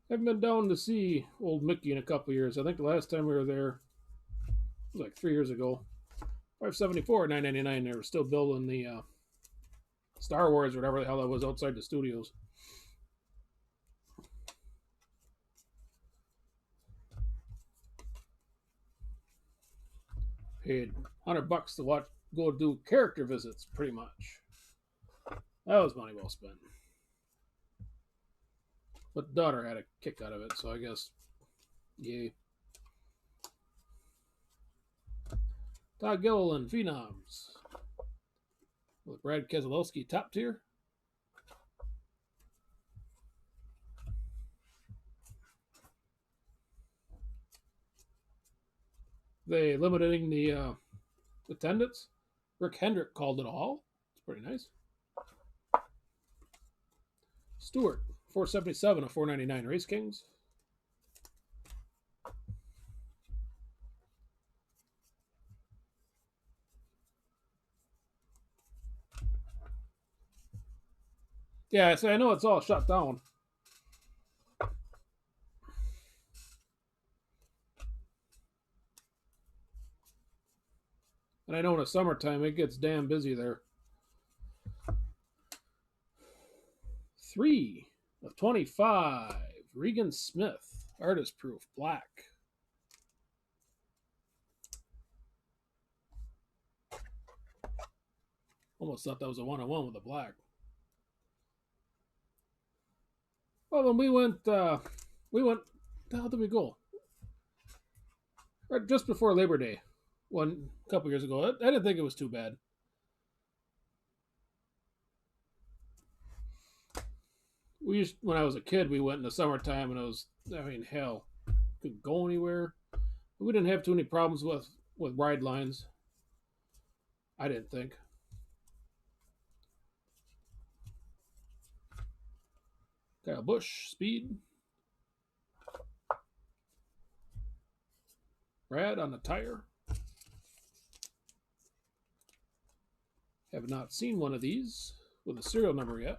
Haven't been down to see old Mickey in a couple of years. I think the last time we were there was like 3 years ago. 574, 999. They were still building the Star Wars or whatever the hell that was outside the studios. Paid $100 to watch, go do character visits, pretty much. That was money well spent. But daughter had a kick out of it, so I guess, yay. Todd Gilliland, Phenoms. With Brad Keselowski, top tier. They limiting the attendance. Rick Hendrick called it a haul. It's pretty nice. Stewart, 477 of 499 Race Kings. Yeah, so I know it's all shut down. And I know in the summertime it gets damn busy there. 3 of 25. Regan Smith, Artist Proof, black. Almost thought that was a 1-on-1 with the black. Well, when we went, how did we go? Right just before Labor Day, a couple years ago. I didn't think it was too bad. When I was a kid, we went in the summertime, and it was, hell, couldn't go anywhere. We didn't have too many problems with ride lines. I didn't think. Kyle Busch, speed. Brad on the tire. Have not seen one of these with a serial number yet.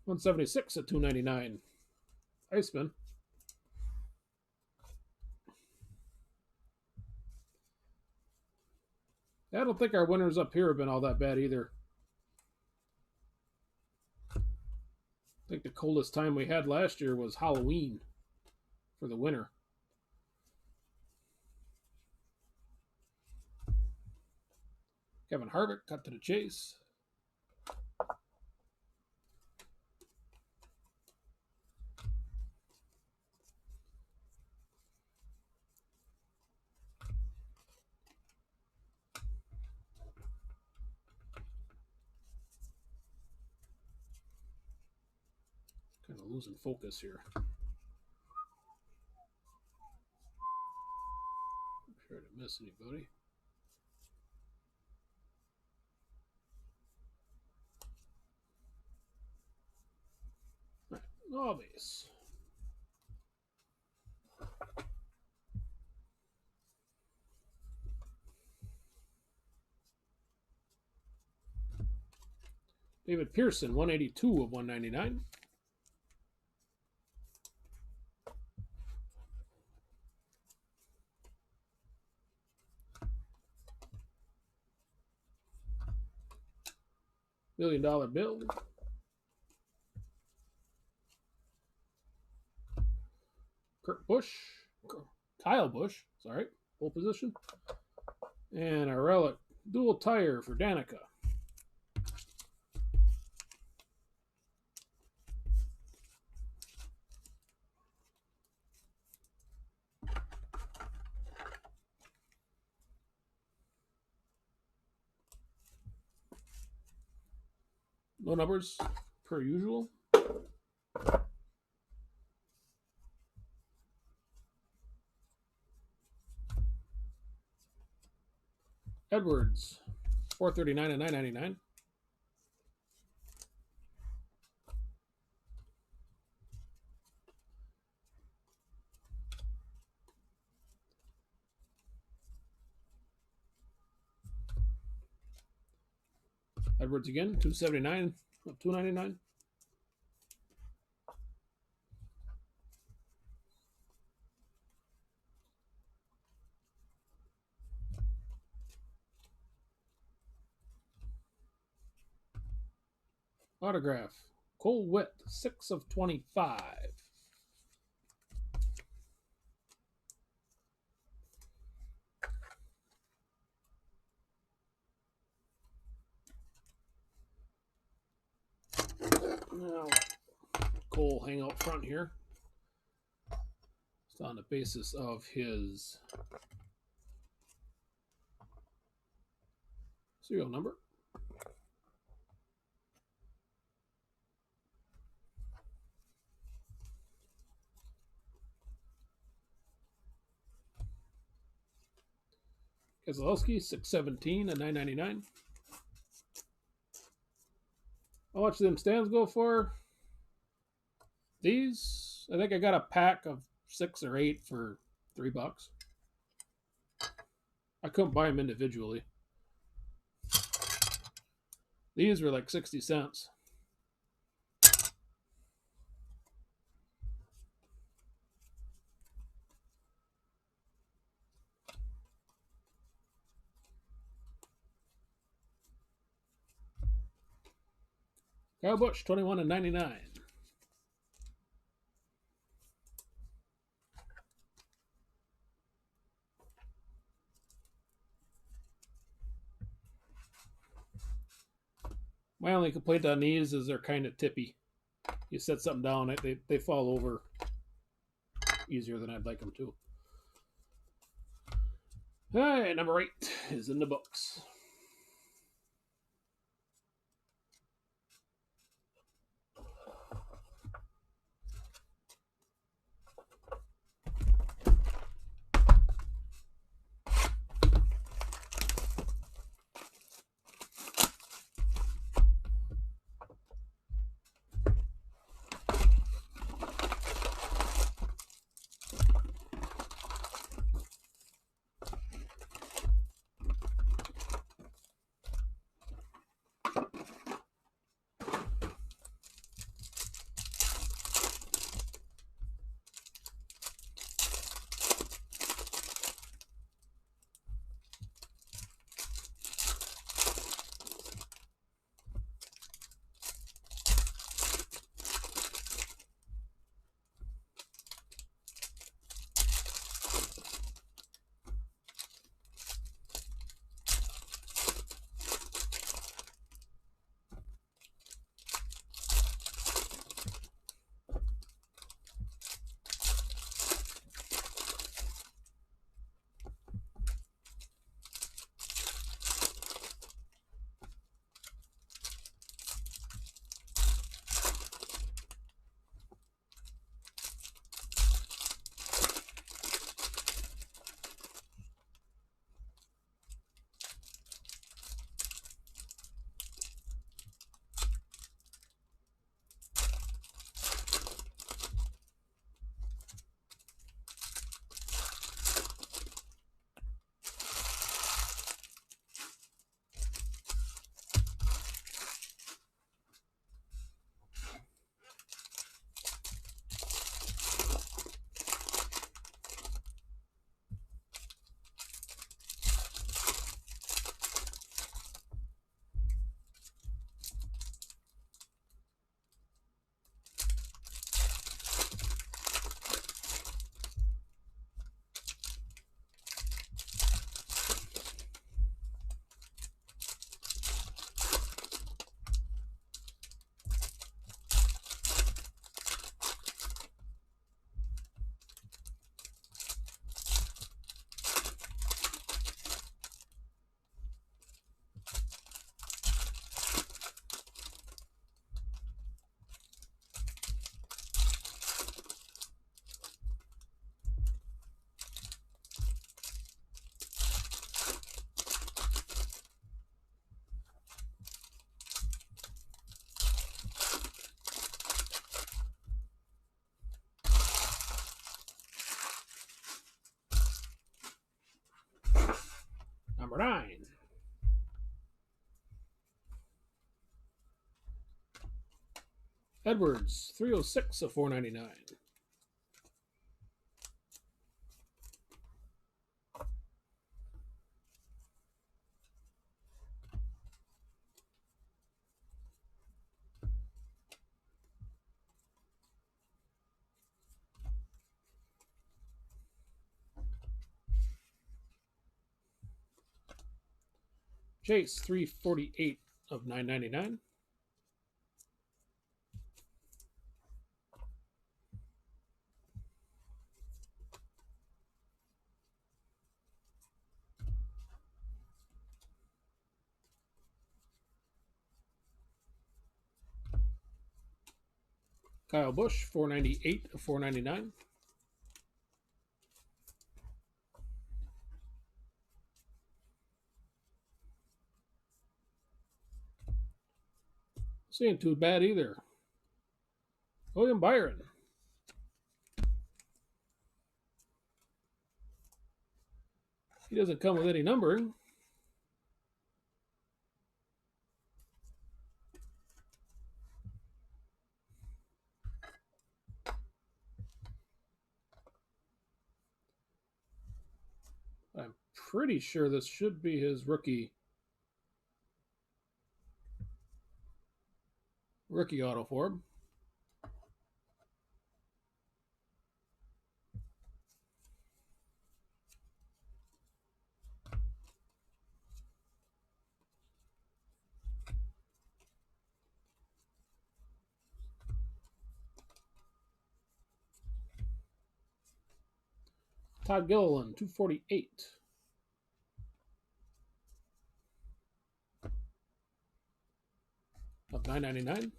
$176 at $299. Iceman. I don't think our winners up here have been all that bad either. I think the coldest time we had last year was Halloween for the winner. Kevin Harvick cut to the chase. Kind of losing focus here. I'm sure I didn't miss anybody. All right, all base. David Pearson, 182 of 199. $1 million bill. Kyle Busch, sorry, pole position. And a relic dual tire for Danica. No numbers, per usual. Edwards, 439 and 999. Edwards again, 279 of 299. Autograph, Cole Witt, 6 of 25. Now, Cole hang out front here. It's on the basis of his serial number. Keselowski, 617 and 999. How much do them stands go for? These, I think I got a pack of 6 or 8 for $3. I couldn't buy them individually. These were like 60 cents. Kyle Busch, 21 and 99. My only complaint on these is they're kind of tippy. You set something down, they fall over easier than I'd like them to. All right, number 8 is in the books. Number 9. Edwards, 306 of 499. Chase, 348 of 999. Kyle Busch, 498 of 499. This ain't too bad either. William Byron. He doesn't come with any numbering. I'm pretty sure this should be his rookie auto form. Todd Gilliland, 248 of 999.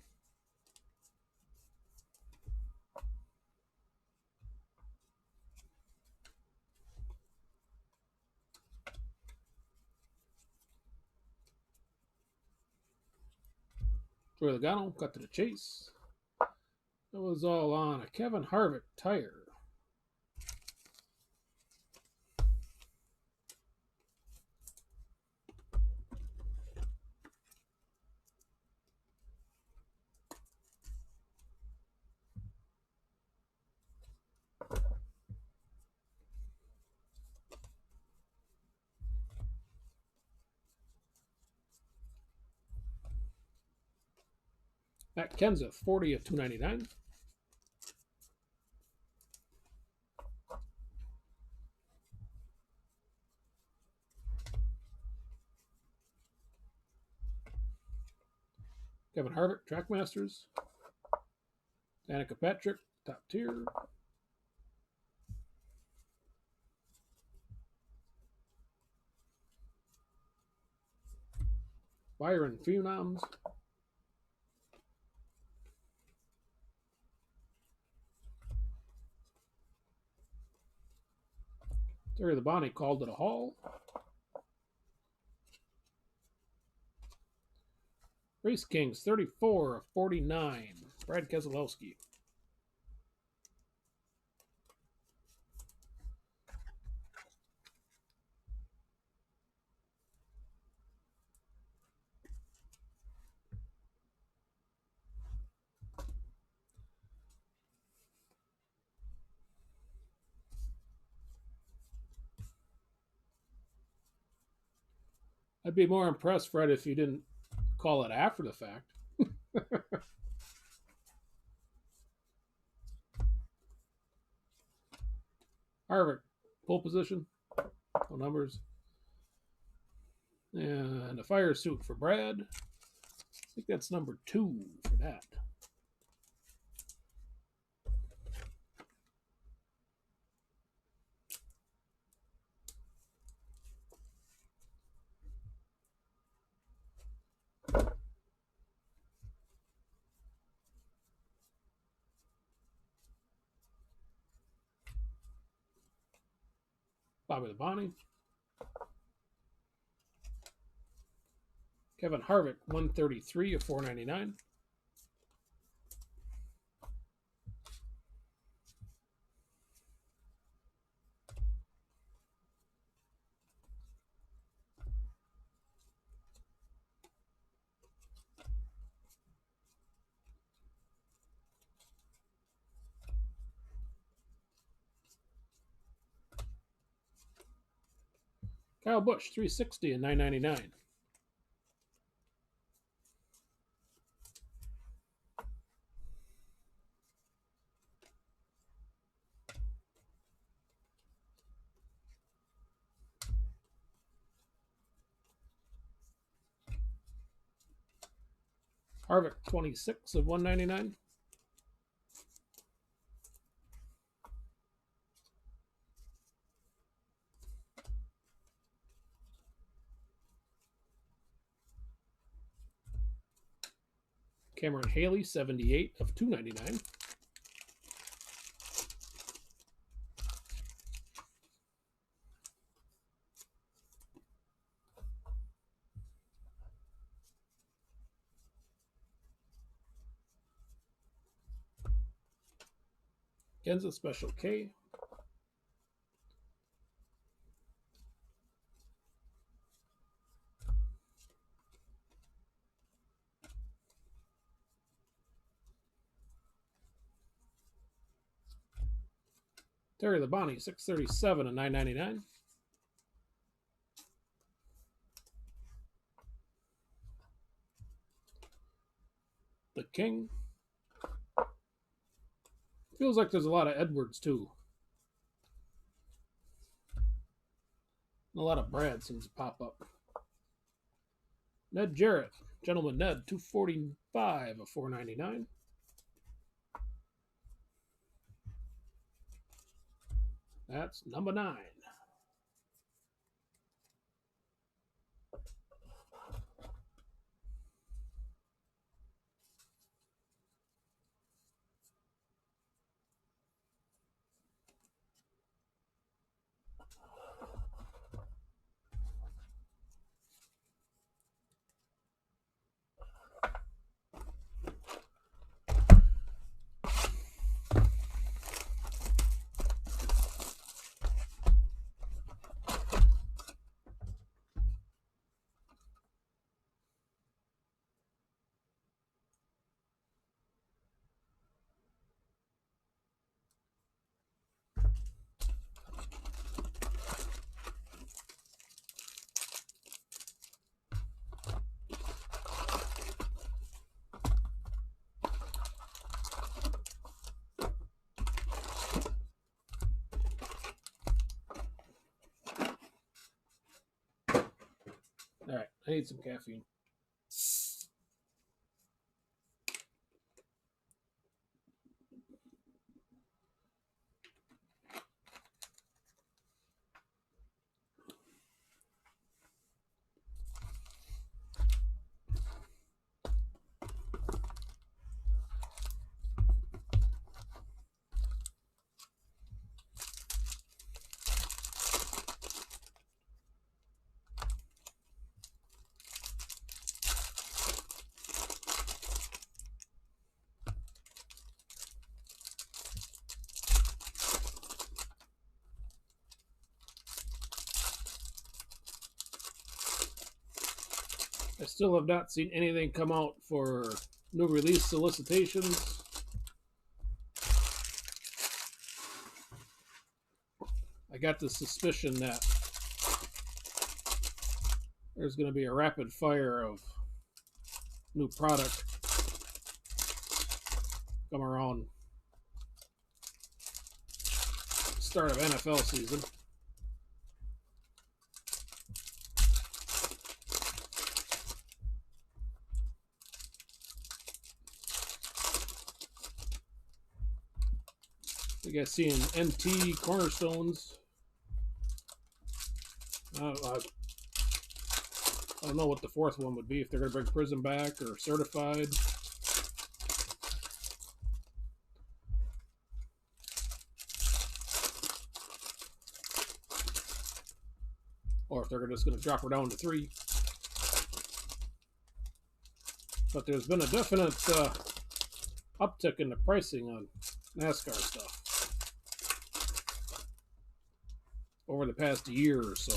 Joey Logano, cut to the chase. That was all on a Kevin Harvick tire. Matt Kenseth, 40 of 299. Kevin Harvick, Trackmasters. Danica Patrick, top tier. Byron, Phenoms. Terry Labonte called it a haul. Race Kings, 34 of 49. Brad Keselowski. I'd be more impressed, Fred, if you didn't call it after the fact. Harvick, pole position, no numbers. And a fire suit for Brad. I think that's number 2 for that. Bobby Labonte. Kevin Harvick, 133 of 499. Kyle Busch, 360 and $9.99. Harvick, 26 of $199. Cameron Haley, 78 of $299. Genza Special K. Terry Labonte, 637 and $9.99. The King. Feels like there's a lot of Edwards, too. And a lot of Brad seems to pop up. Ned Jarrett. Gentleman Ned, 245 of $499. That's number 9. All right, I need some caffeine. I still have not seen anything come out for new release solicitations. I got the suspicion that there's going to be a rapid fire of new product come around start of NFL season. You guys seeing NT cornerstones? I don't know what the fourth one would be, if they're going to bring Prism back or certified. Or if they're just going to drop her down to 3. But there's been a definite uptick in the pricing on NASCAR stuff over the past year or so.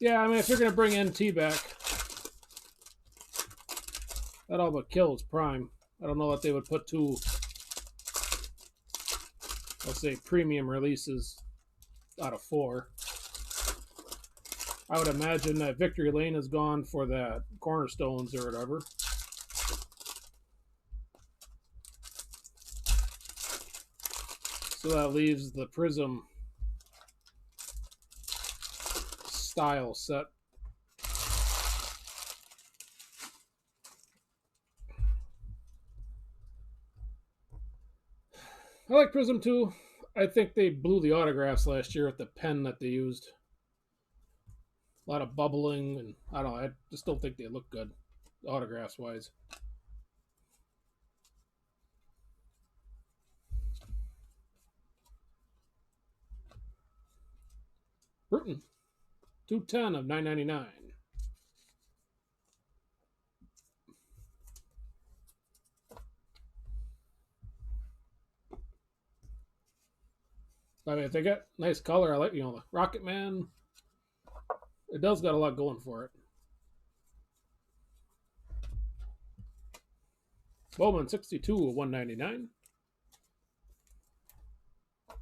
Yeah, I mean, if you're going to bring NT back, that all but kills Prime. I don't know that they would put two I'll say premium releases out of 4. I would imagine that Victory Lane is gone for that Cornerstones or whatever. So that leaves the Prism style set. I like Prism too. I think they blew the autographs last year with the pen that they used. A lot of bubbling, and I don't know. I just don't think they look good, autographs wise. Bruton, 210 of 999. I mean, if they got nice color, I like, the Rocket Man. It does got a lot going for it. Bowman, 62 of 199. I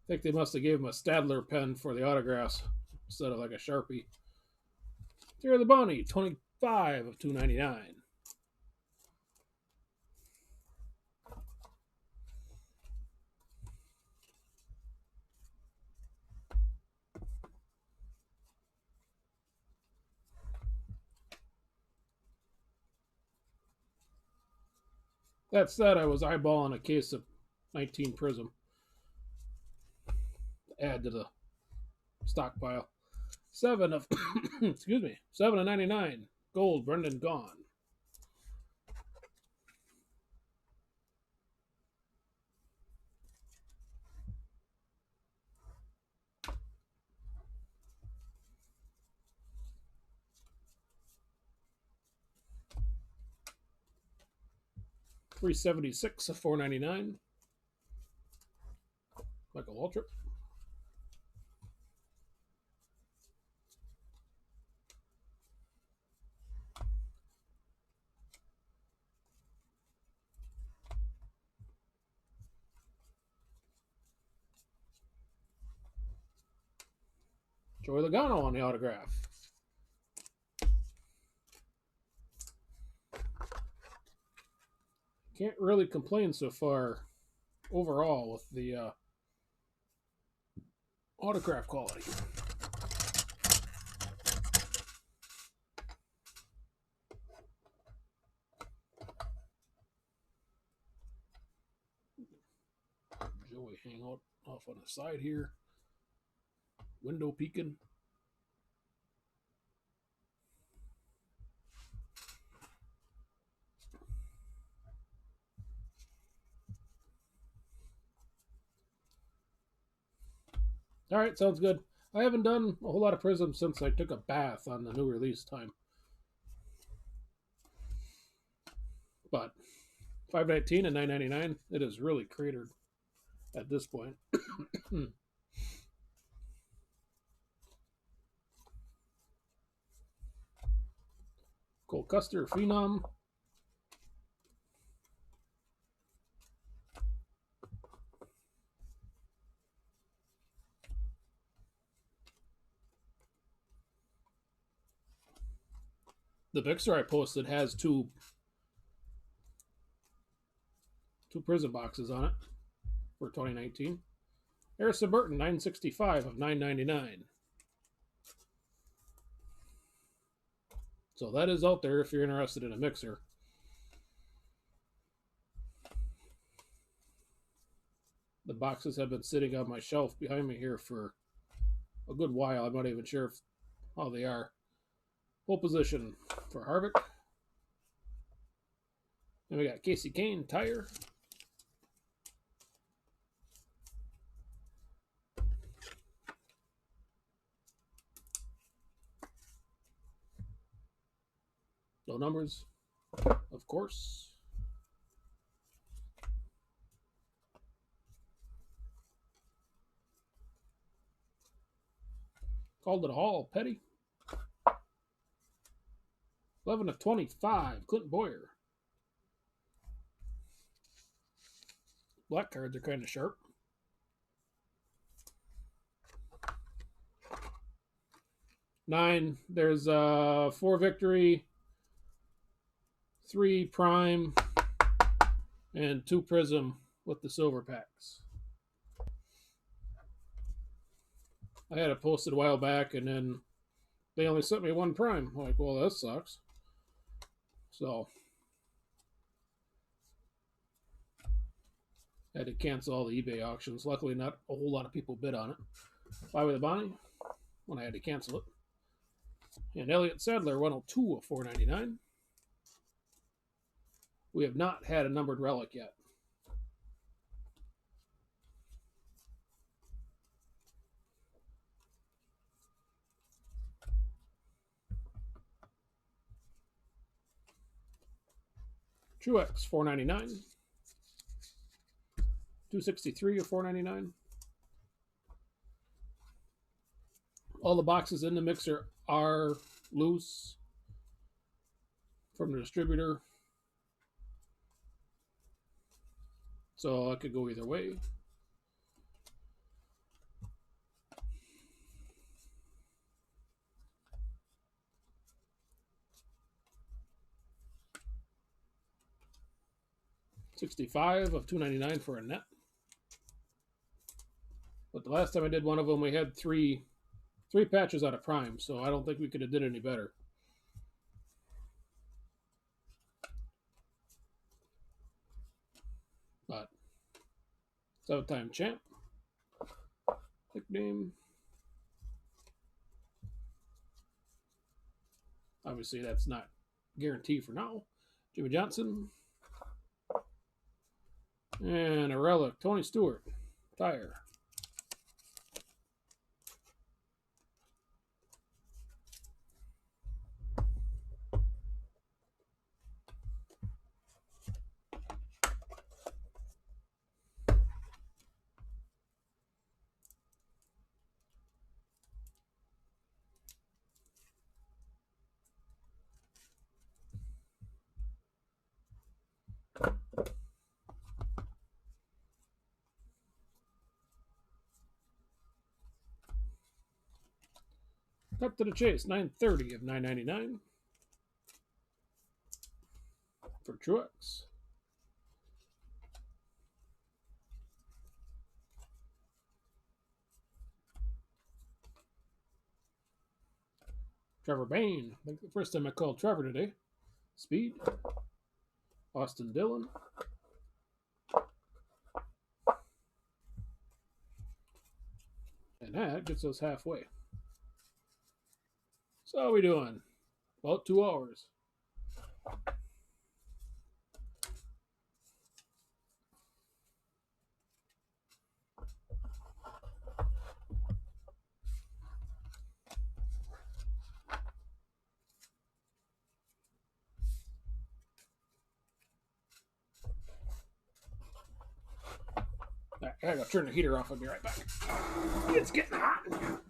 think they must have gave him a Stadler pen for the autographs instead of like a Sharpie. Terry the Bonnie, 25 of 299. That said, I was eyeballing a case of 19 Prism to add to the stockpile. 7 of, excuse me, 7 of 99. Gold, Brendan Gaughan. $376 of $4.99. Michael Waltrip. Joey Logano on the autograph. Can't really complain so far overall with the autograph quality. Joey hang out off on the side here. Window peeking. All right, sounds good. I haven't done a whole lot of Prism since I took a bath on the new release time. But $5.19 and $9.99, it is really cratered at this point. Cole Custer, Phenom. The picture I posted has two Prism boxes on it for 2019. Harrison Burton, 965 of 999. So that is out there if you're interested in a mixer. The boxes have been sitting on my shelf behind me here for a good while. I'm not even sure how they are. Full position for Harvick. Then we got Casey Kane, Tire. No numbers, of course. Called it a haul, Petty. 11 of 25, Clinton Boyer. Black cards are kind of sharp. Nine. There's 4 victory, 3 prime, and 2 prism with the silver packs. I had it posted a while back, and then they only sent me 1 prime. I'm like, well, that sucks. So I had to cancel all the eBay auctions. Luckily, not a whole lot of people bid on it. Buy with a Bonnie when I had to cancel it. And Elliott Sadler 102 of 499. We have not had a numbered relic yet. Truex 499. 263 of 499. All the boxes in the mixer are loose from the distributor, so I could go either way. $65 of $2.99 for a net. But the last time I did one of them, we had three patches out of prime, so I don't think we could have did any better. But 7-time champ. Nickname. Obviously, that's not guaranteed for now. Jimmy Johnson. And a relic, Tony Stewart. Tire. Up to the chase, 930 of 999 for Truex. Trevor Bayne. I think the first time I called Trevor today. Speed. Austin Dillon. And that gets us halfway. So how are we doing? About 2 hours. Right, I gotta turn the heater off. I'll be right back. It's getting hot in here.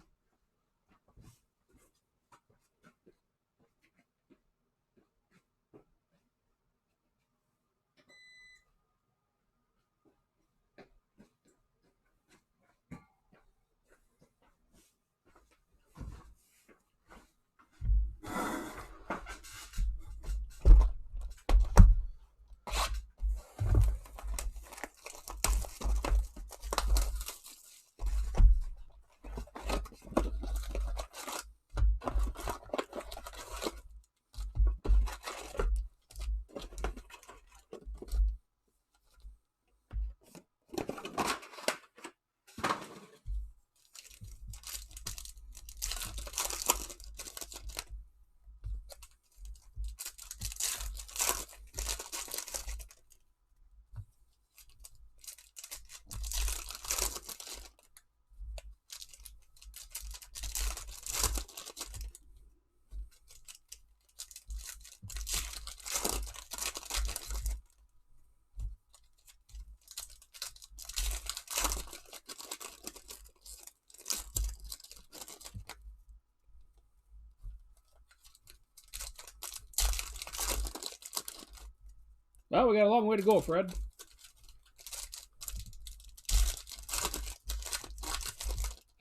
Well, we got a long way to go, Fred.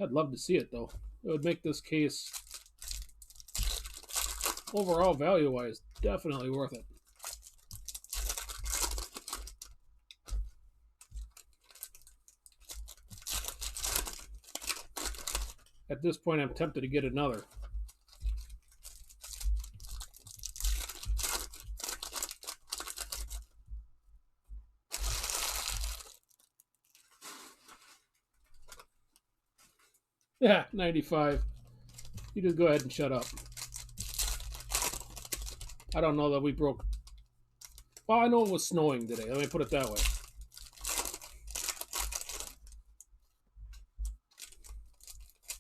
I'd love to see it though. It would make this case overall value-wise definitely worth it. At this point, I'm tempted to get another. Yeah, 95. You just go ahead and shut up. I don't know that we broke. Well, I know it was snowing today. Let me put it that way.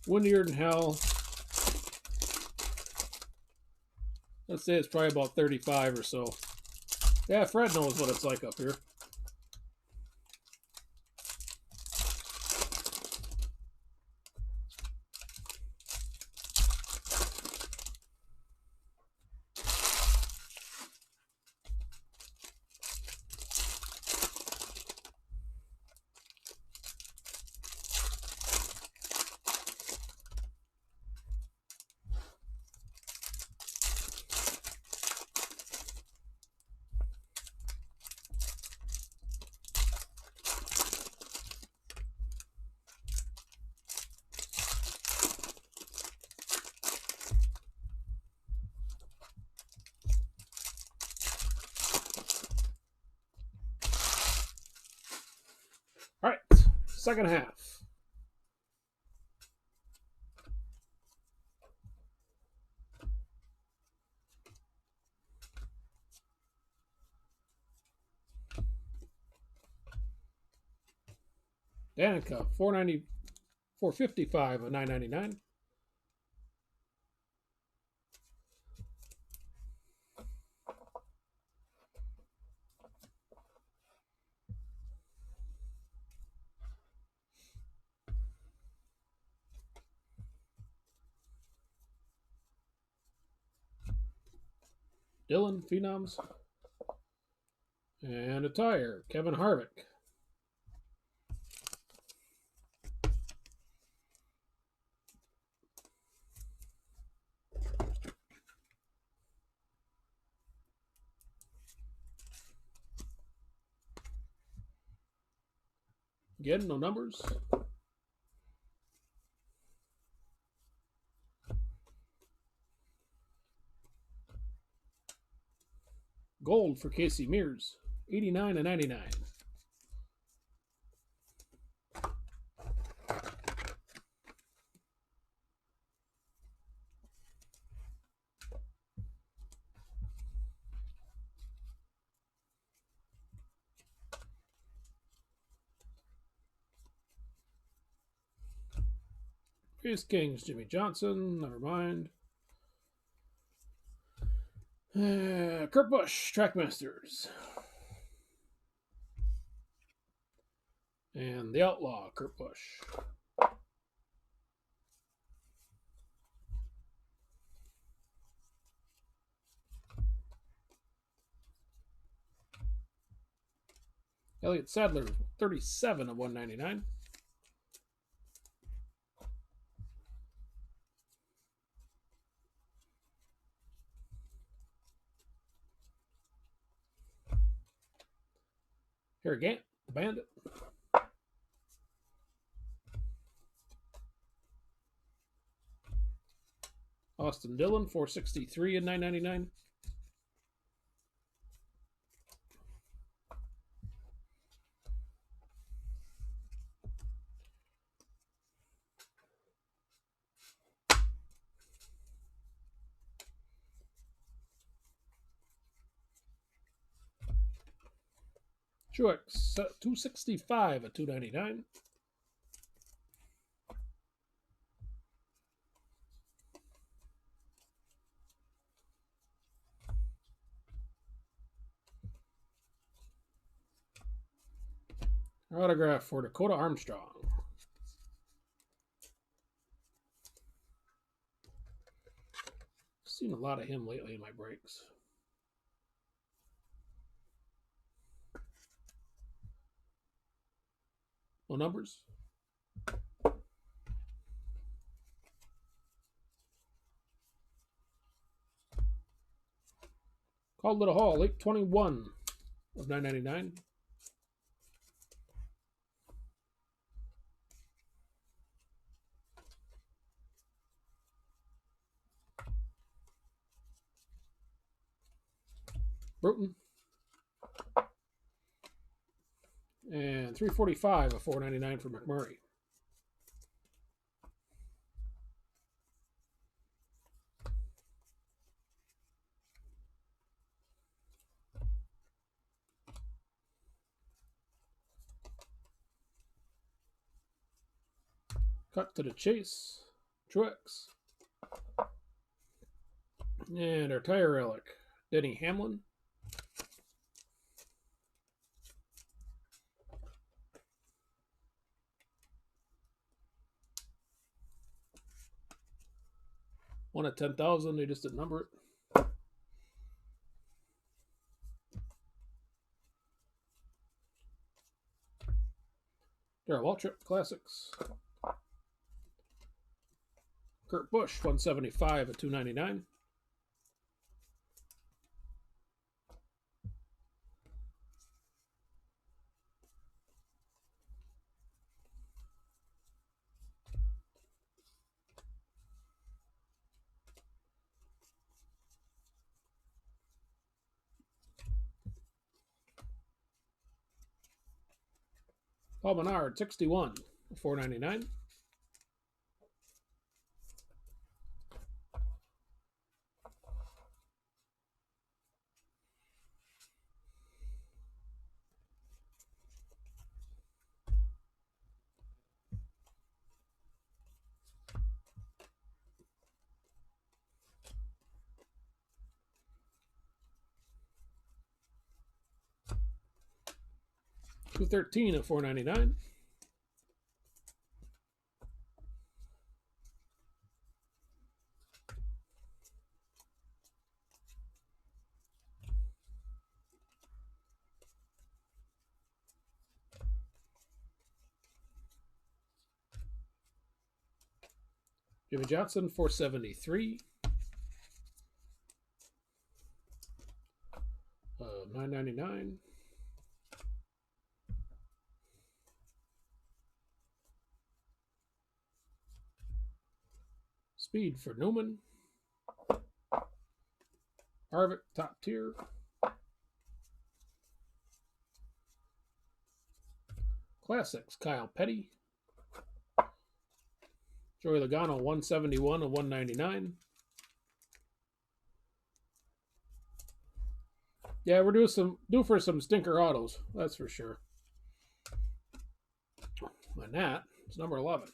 Windier than hell. Let's say it's probably about 35 or so. Yeah, Fred knows what it's like up here. All right, second half. Danica, 490, 455 of 999. Dylan, Phenoms. And a tire, Kevin Harvick. Again, no numbers. Gold for Casey Mears, 89 of 99. Race Kings, Jimmy Johnson, never mind. Kurt Busch, Trackmasters. And the Outlaw, Kurt Busch. Elliott Sadler, 37 of 199. Harry Gant, Bandit. Austin Dillon, 463 and 999. Truex, 265 at 299. Autograph for Dakota Armstrong. Seen a lot of him lately in my breaks. No numbers. Called it a haul. Late 21 of $9.99. Bruton. And 345 of $4.99 for McMurray. Cut to the chase. Truex. And our tire relic. Denny Hamlin. One at 10,000. They just didn't number it. Darrell Waltrip Classics. Kurt Busch 175 at $2.99. Paul Menard 61 at $4.99. $213 at $4.99. Jimmy Johnson, 473. $9.99. Speed for Newman. Harvick, top tier. Classics, Kyle Petty. Joey Logano, 171 of 199. Yeah, we're due for some stinker autos, that's for sure. And that is number 11.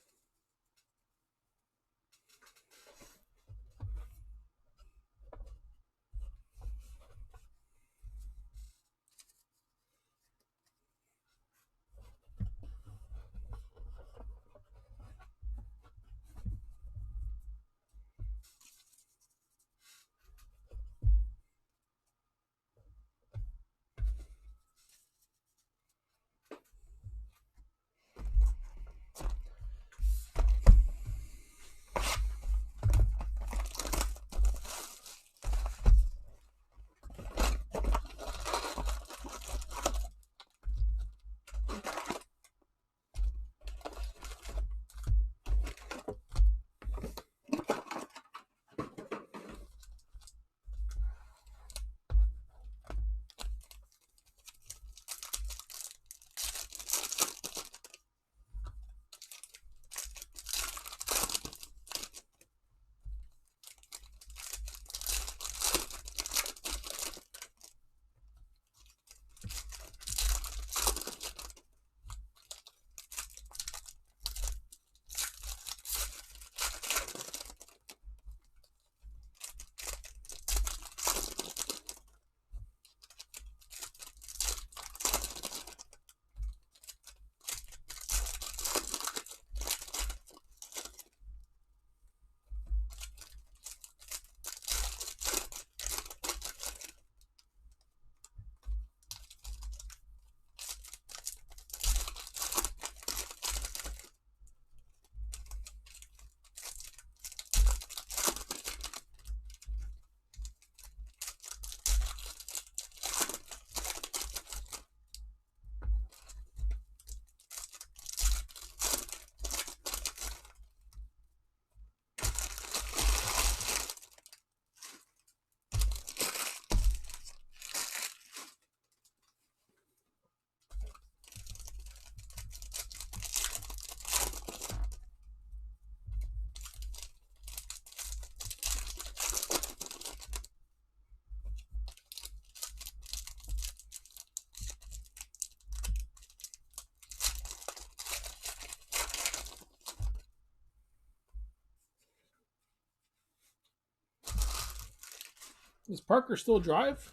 Does Parker still drive?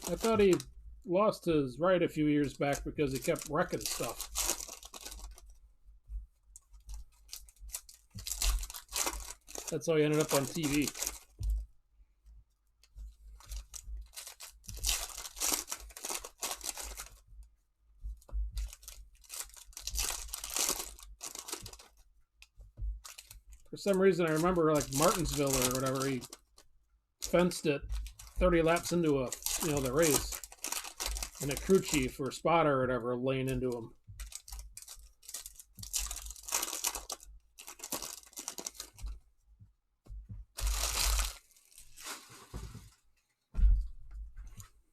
I thought he lost his right a few years back because he kept wrecking stuff. That's how he ended up on TV. For some reason, I remember like Martinsville or whatever, he fenced it 30 laps into the race, and a crew chief or spotter or whatever laying into him.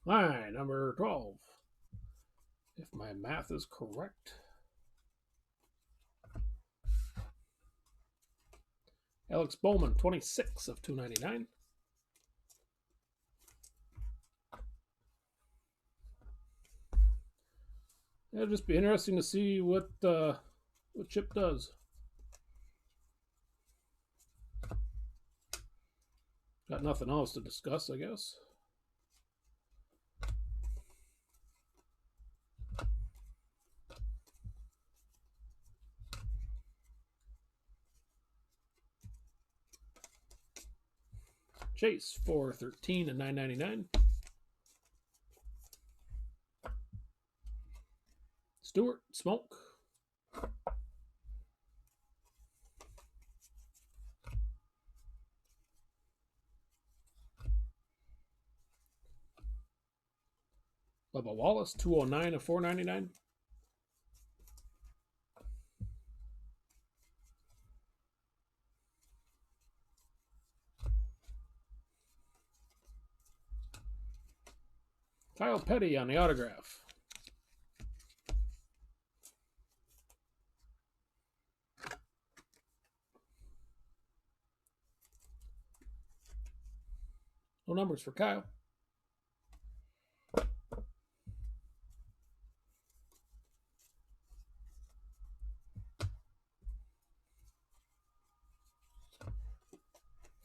Line number 12, if my math is correct. Alex Bowman, 26 of 299. It'll just be interesting to see what Chip does. Got nothing else to discuss, I guess. Chase, 413 and 999. Stewart, Smoke. Bubba Wallace, 209 of 499. Kyle Petty on the autograph. No numbers for Kyle.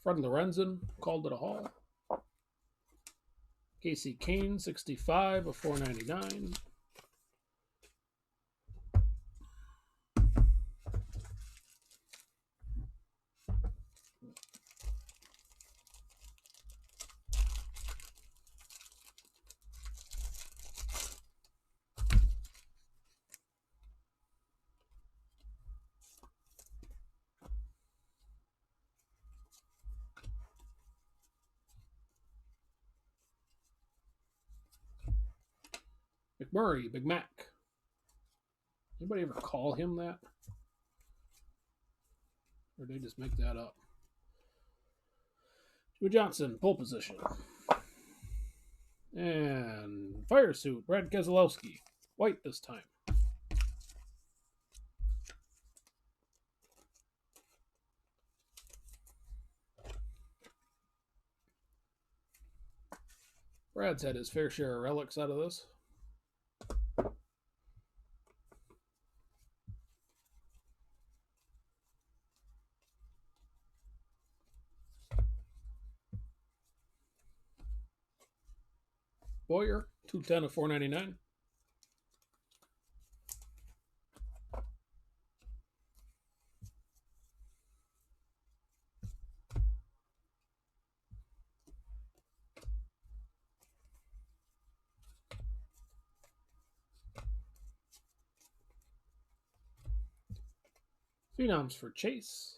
Fred Lorenzen called it a haul. Casey Kane, 65 of 499. McMurray, Big Mac. Anybody ever call him that? Or did they just make that up? Joe Johnson, pole position. And fire suit, Brad Keselowski. White this time. Brad's had his fair share of relics out of this. Boyer, 210 of 499. Phenoms for Chase.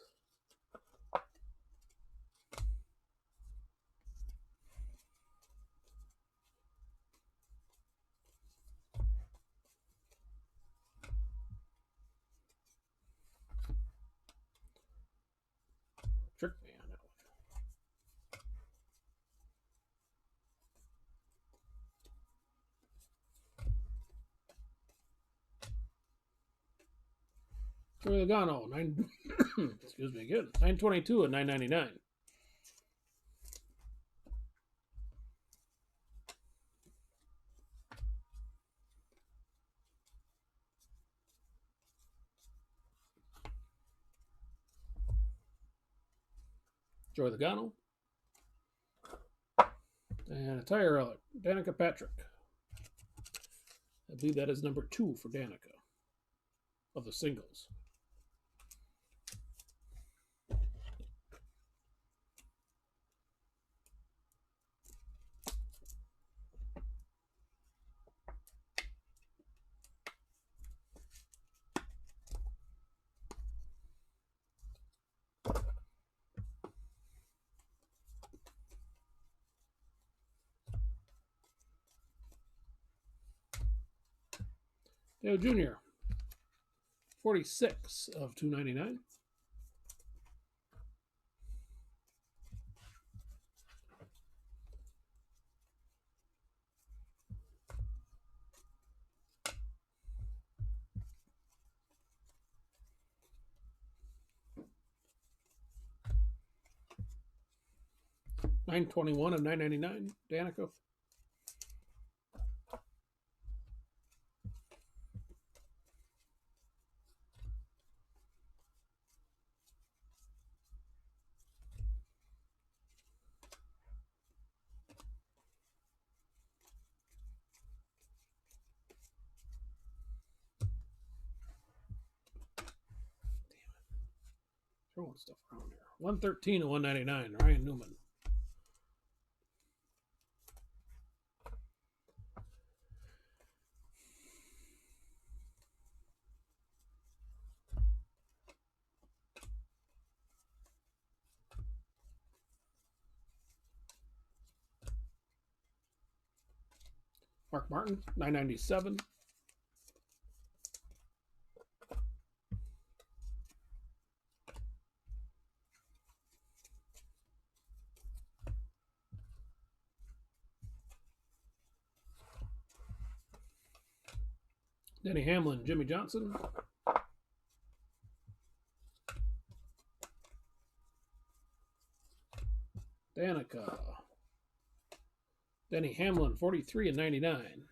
Trick me on that one. Joey Logano, excuse me again, 922 and 999. Joy Logano. And a tire relic, Danica Patrick. I believe that is number 2 for Danica of the singles. Dale Jr., 46 of 299. $921 of $9.99, Danica. Throwing stuff around here. 113 of 199, Ryan Newman. Mark Martin, $9.97. Denny Hamlin, Jimmy Johnson. Danica. Denny Hamlin, 43 and 99.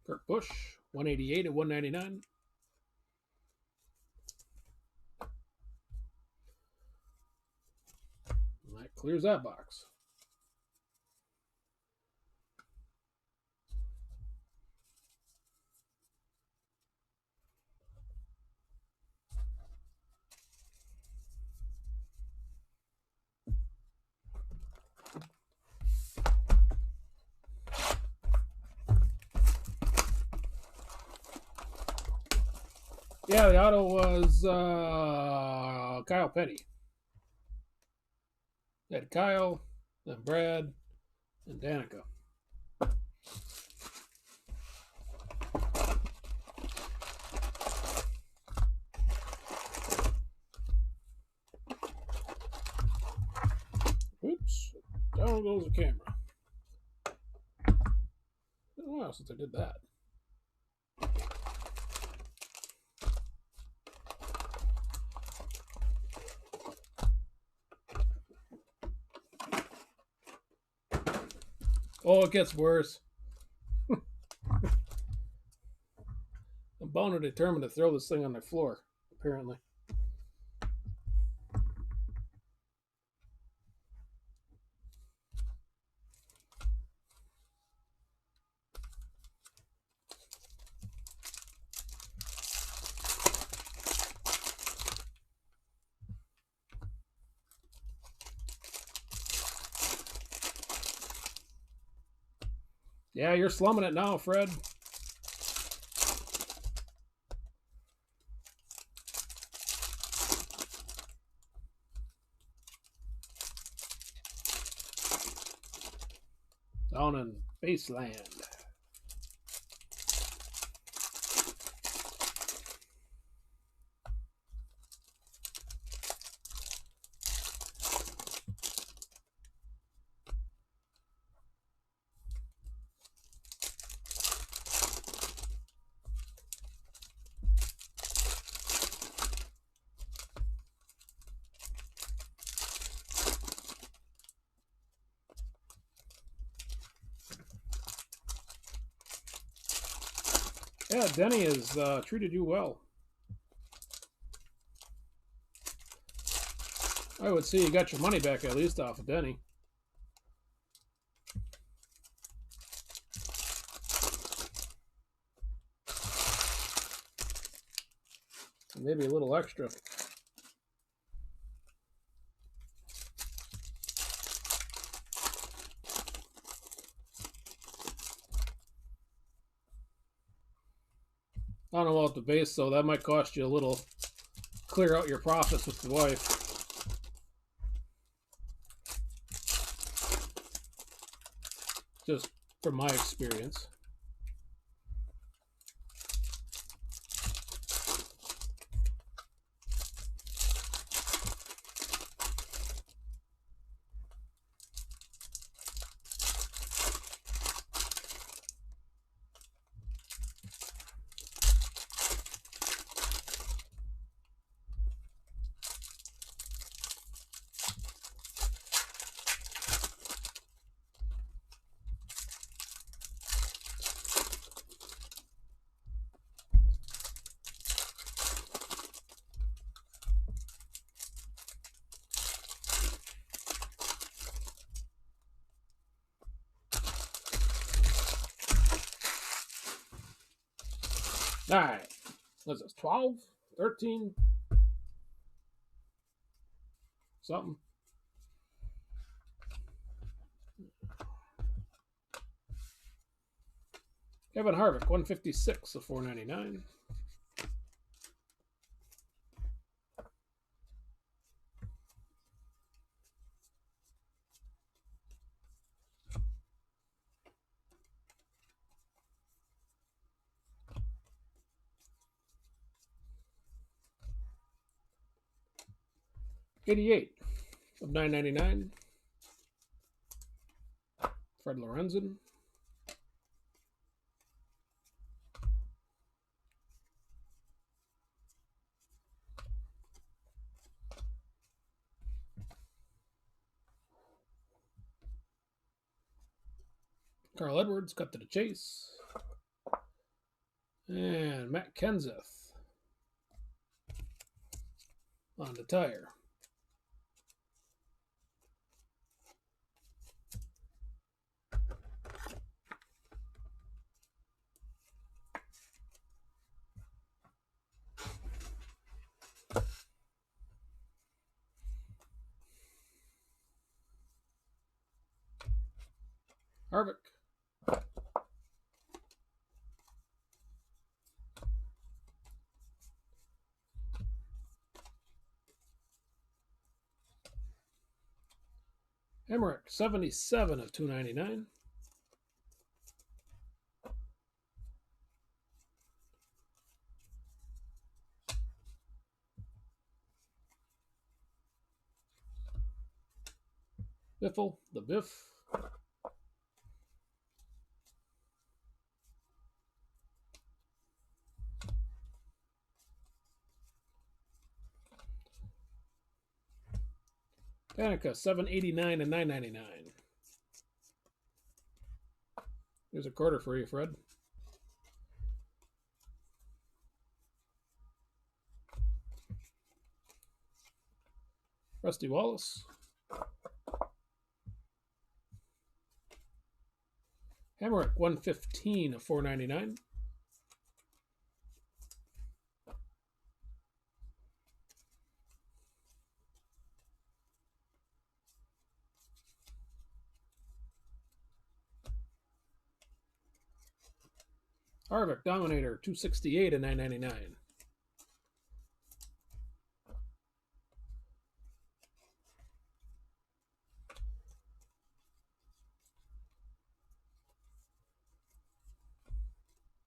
Kurt Busch, 188 at 199. And that clears that box. Yeah, the auto was Kyle Petty. Had Kyle, then Brad, and Danica. Oops, down goes the camera. It's been a while since I did that. Oh, it gets worse. I'm bound and determined to throw this thing on the floor, apparently. Yeah, you're slumming it now, Fred. Down in Baseland. Yeah, Denny has treated you well. I would say you got your money back at least off of Denny. Maybe a little extra. I don't know about the base, though. That might cost you a little. Clear out your profits with the wife. Just from my experience. All right. What's this? 12? 13? Something. Kevin Harvick, 156 of 499. $88 of $9.99. Fred Lorenzen. Carl Edwards, cut to the chase. And Matt Kenseth on the tire. Harvick. Emmerich, 77 of 299. Biffle, the Biff. Danica, 789 and 999. Here's a quarter for you, Fred. Rusty Wallace. Hamrick, 115 of 499. Harvick, Dominator, 268 and 999.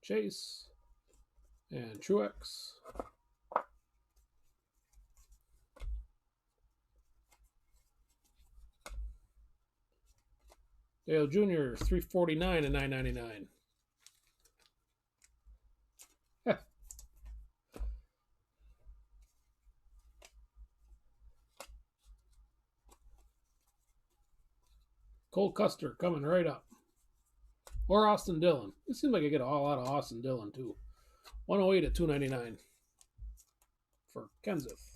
Chase and Truex. Dale Jr., 349 and 999. Cole Custer coming right up. Or Austin Dillon. It seems like I get a lot of Austin Dillon, too. 108 at $2.99 for Kenseth.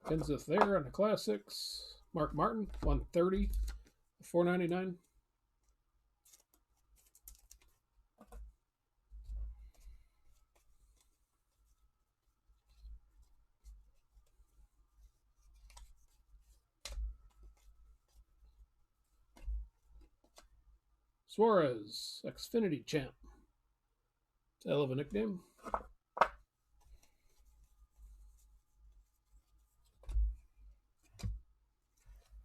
Kenseth there on the Classics. Mark Martin, 130, $4.99. Suarez, Xfinity champ. It's a hell of a nickname.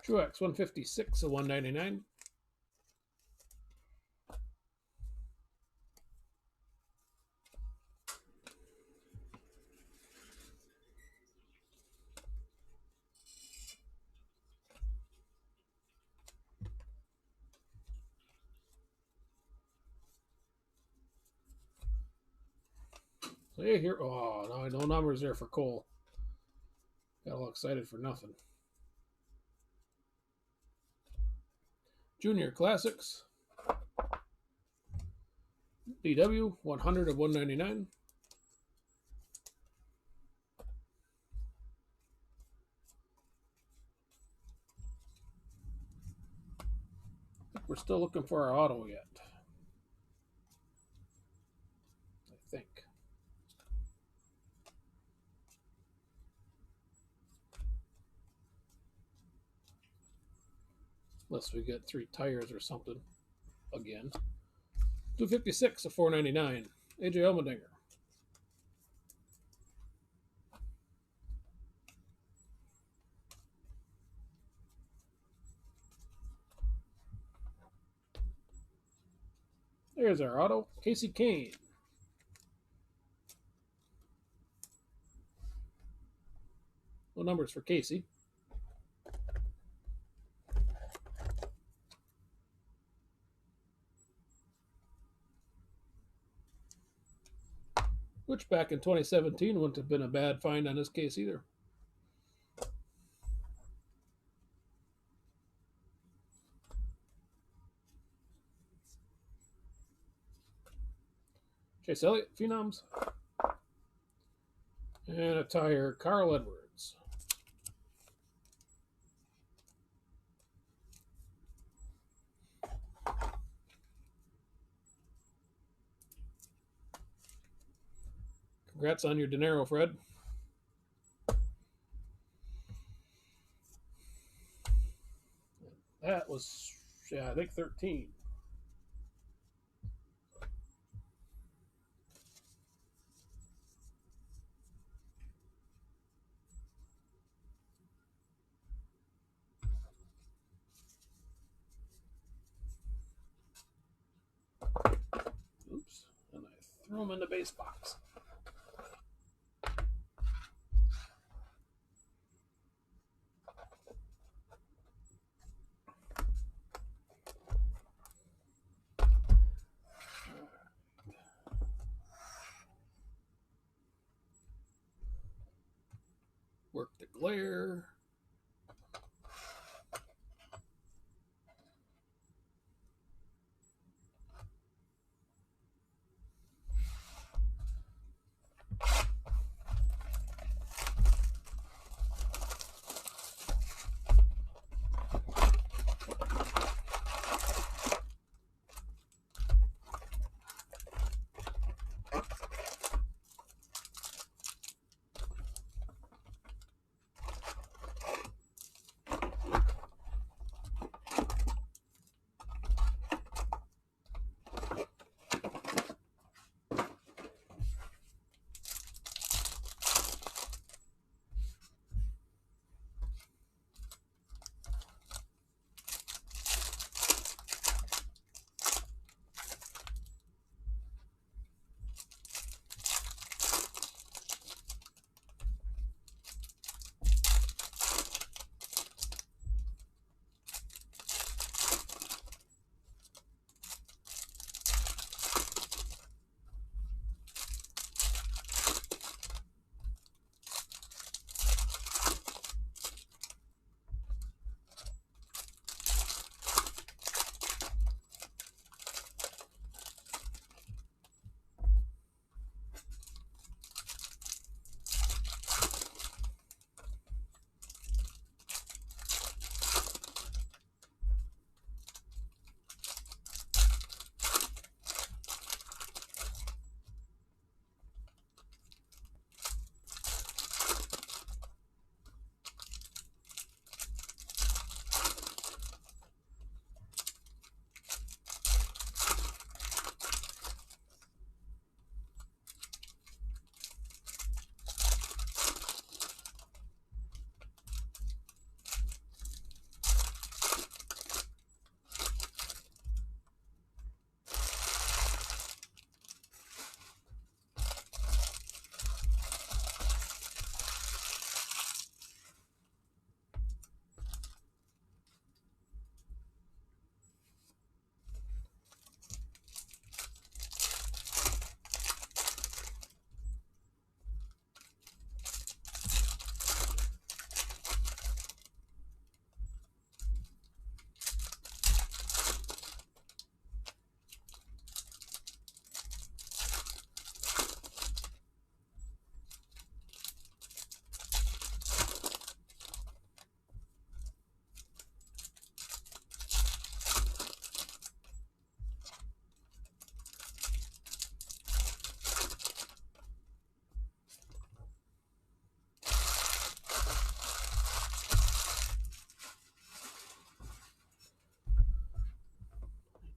Truex, 156 at $1.99. So yeah, here. Oh, no numbers there for Cole. Got all excited for nothing. Junior Classics. DW, 100 of $1.99. We're still looking for our auto yet. I think. Unless we get 3 tires or something again. 256 of $4.99. AJ Allmendinger. There's our auto. Casey Kane. No numbers for Casey. Which back in 2017 wouldn't have been a bad find on this case either. Chase Elliott, Phenoms. And a tire, Carl Edwards. Congrats on your dinero, Fred. That was, yeah, I think 13. Oops, and I threw them in the base box. Work the glare.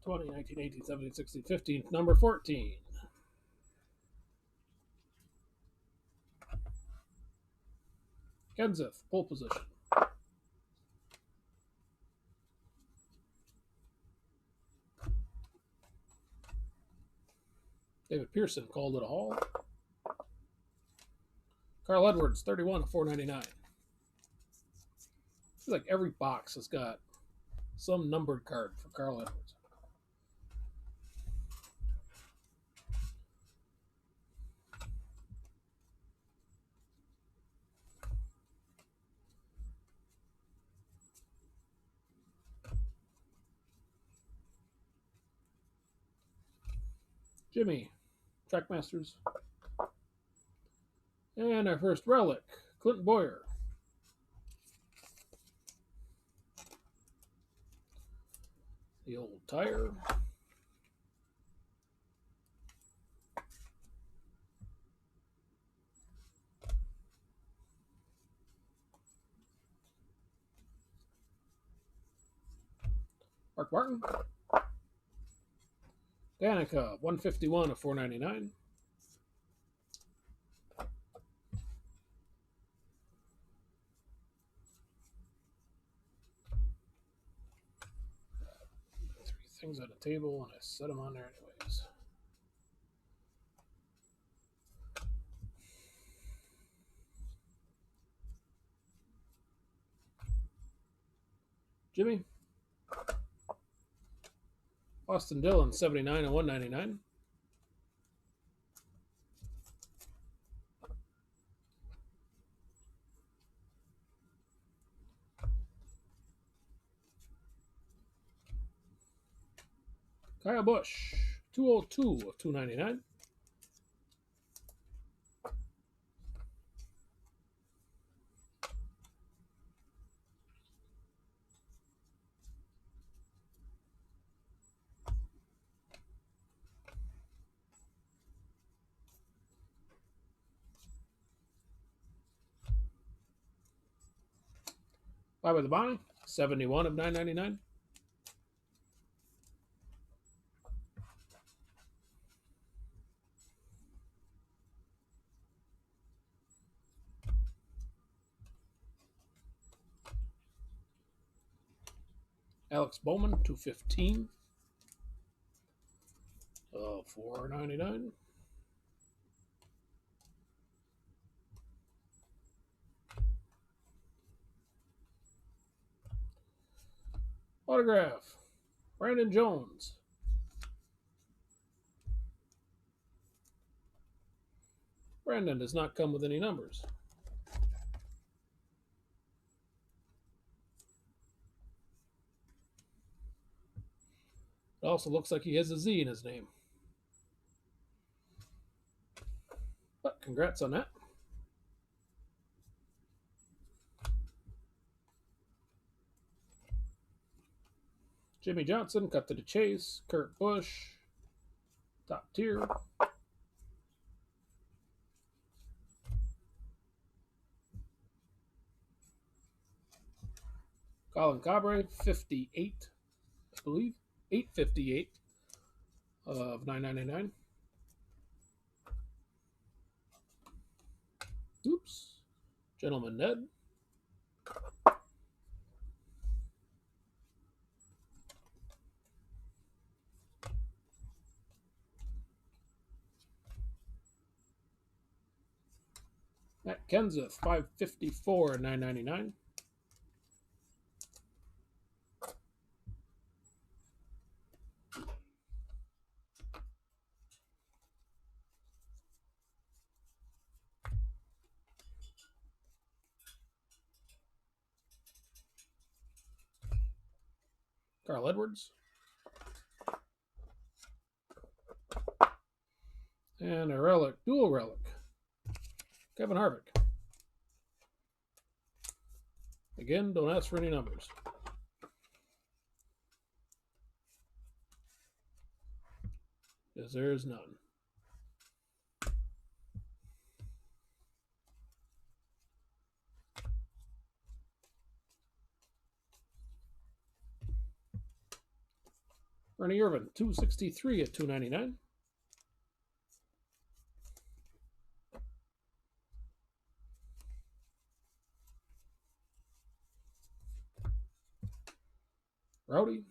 20, 19, 18, 17, 16, 15, number 14. Kenseth, pole position. David Pearson called it a haul. Carl Edwards, 31 of 499. Feels like every box has got some numbered card for Carl Edwards. Jimmy, Trackmasters. And our first relic, Clinton Boyer. The old tire. Mark Martin. Danica, 151 of 499. Three things on the table, and I set them on there anyways. Jimmy. Austin Dillon, 79 and 199. Kyle Busch, 202 of 299. Bobby Labonte, 71 of 999. Alex Bowman, 215 of 499. Autograph, Brandon Jones. Brandon does not come with any numbers. It also looks like he has a Z in his name. But congrats on that. Jimmy Johnson, cut to the chase. Kurt Busch, top tier. Colin Cabre, 58, I believe. 858 of 999. Oops. Gentleman Ned. Matt Kenseth, 554 and 999. Carl Edwards. And a relic, dual relic. Kevin Harvick. Again, don't ask for any numbers. Because there is none. Ernie Irvin, 263 at 299. Rowdy.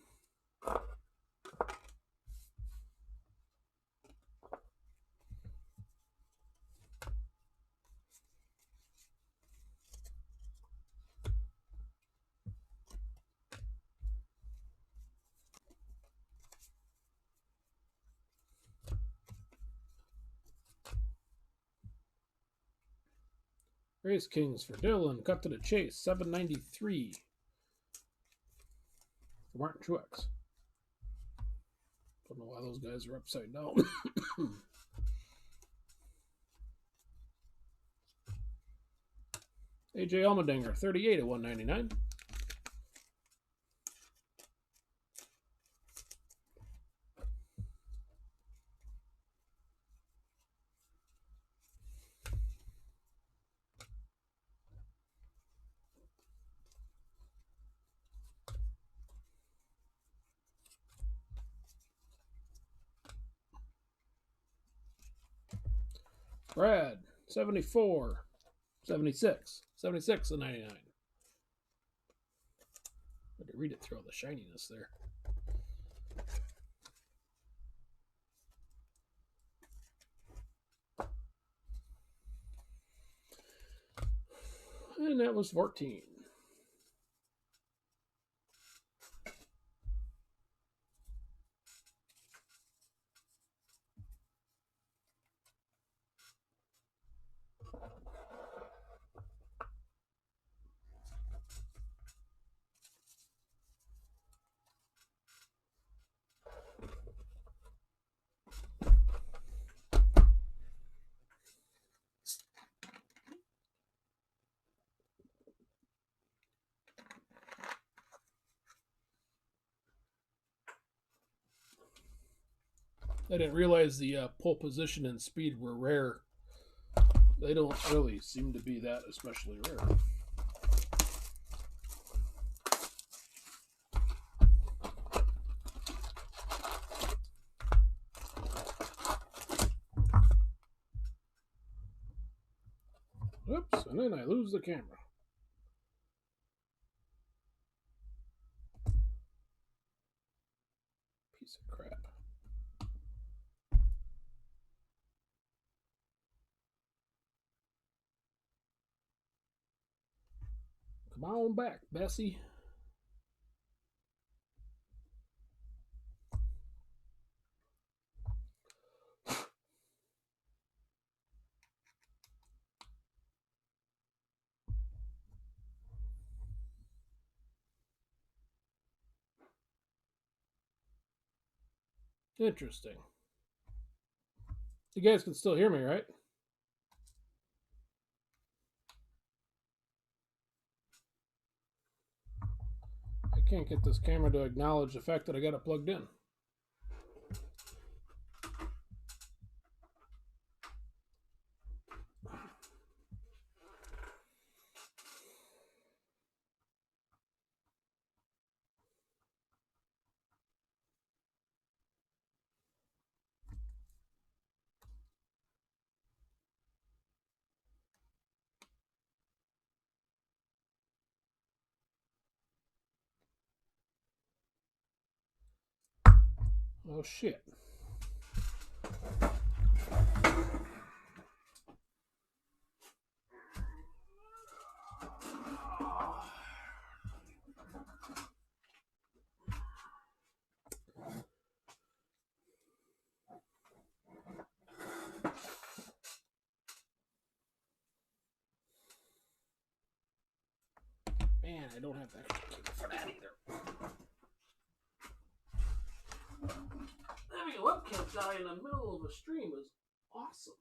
Race Kings for Dylan. Cut to the chase. 793 for Martin Truex. Don't know why those guys are upside down. AJ Allmendinger, 38 at 199. Brad, 74, 76, 76 and 99. Had to read it through all the shininess there. And that was 14. I didn't realize the pole position and speed were rare. They don't really seem to be that especially rare. Oops, and then I lose the camera. Piece of crap. Come on back, Bessie. Interesting. You guys can still hear me, right? I can't get this camera to acknowledge the fact that I got it plugged in. Oh, shit. Man, I don't have that for that either. Having a webcam die in the middle of a stream is awesome.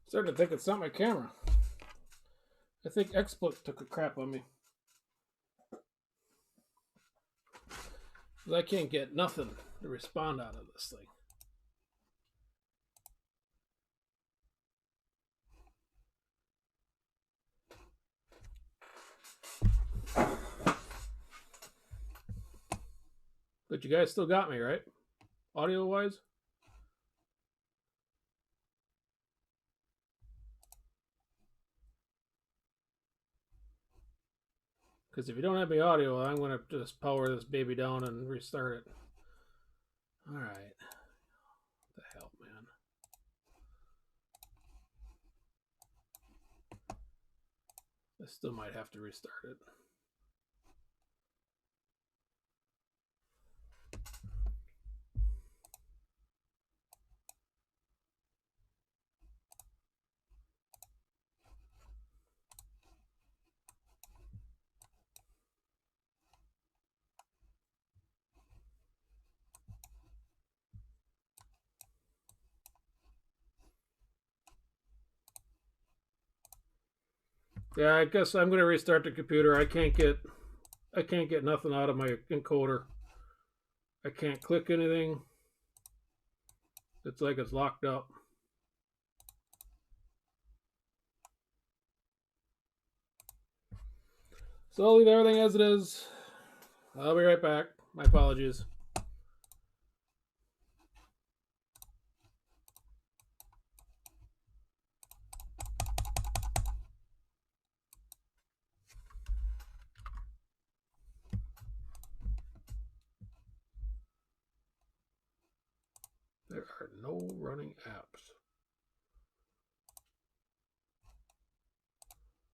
Starting to think it's not my camera. I think XSplit took a crap on me. Because I can't get nothing to respond out of this thing. But you guys still got me, right? Audio-wise? Because if you don't have any audio, I'm going to just power this baby down and restart it. All right. What the hell, man? I still might have to restart it. Yeah, I guess I'm going to restart the computer. I can't get nothing out of my encoder. I can't click anything. It's like it's locked up. So I'll leave everything as it is. I'll be right back. My apologies. There are no running apps.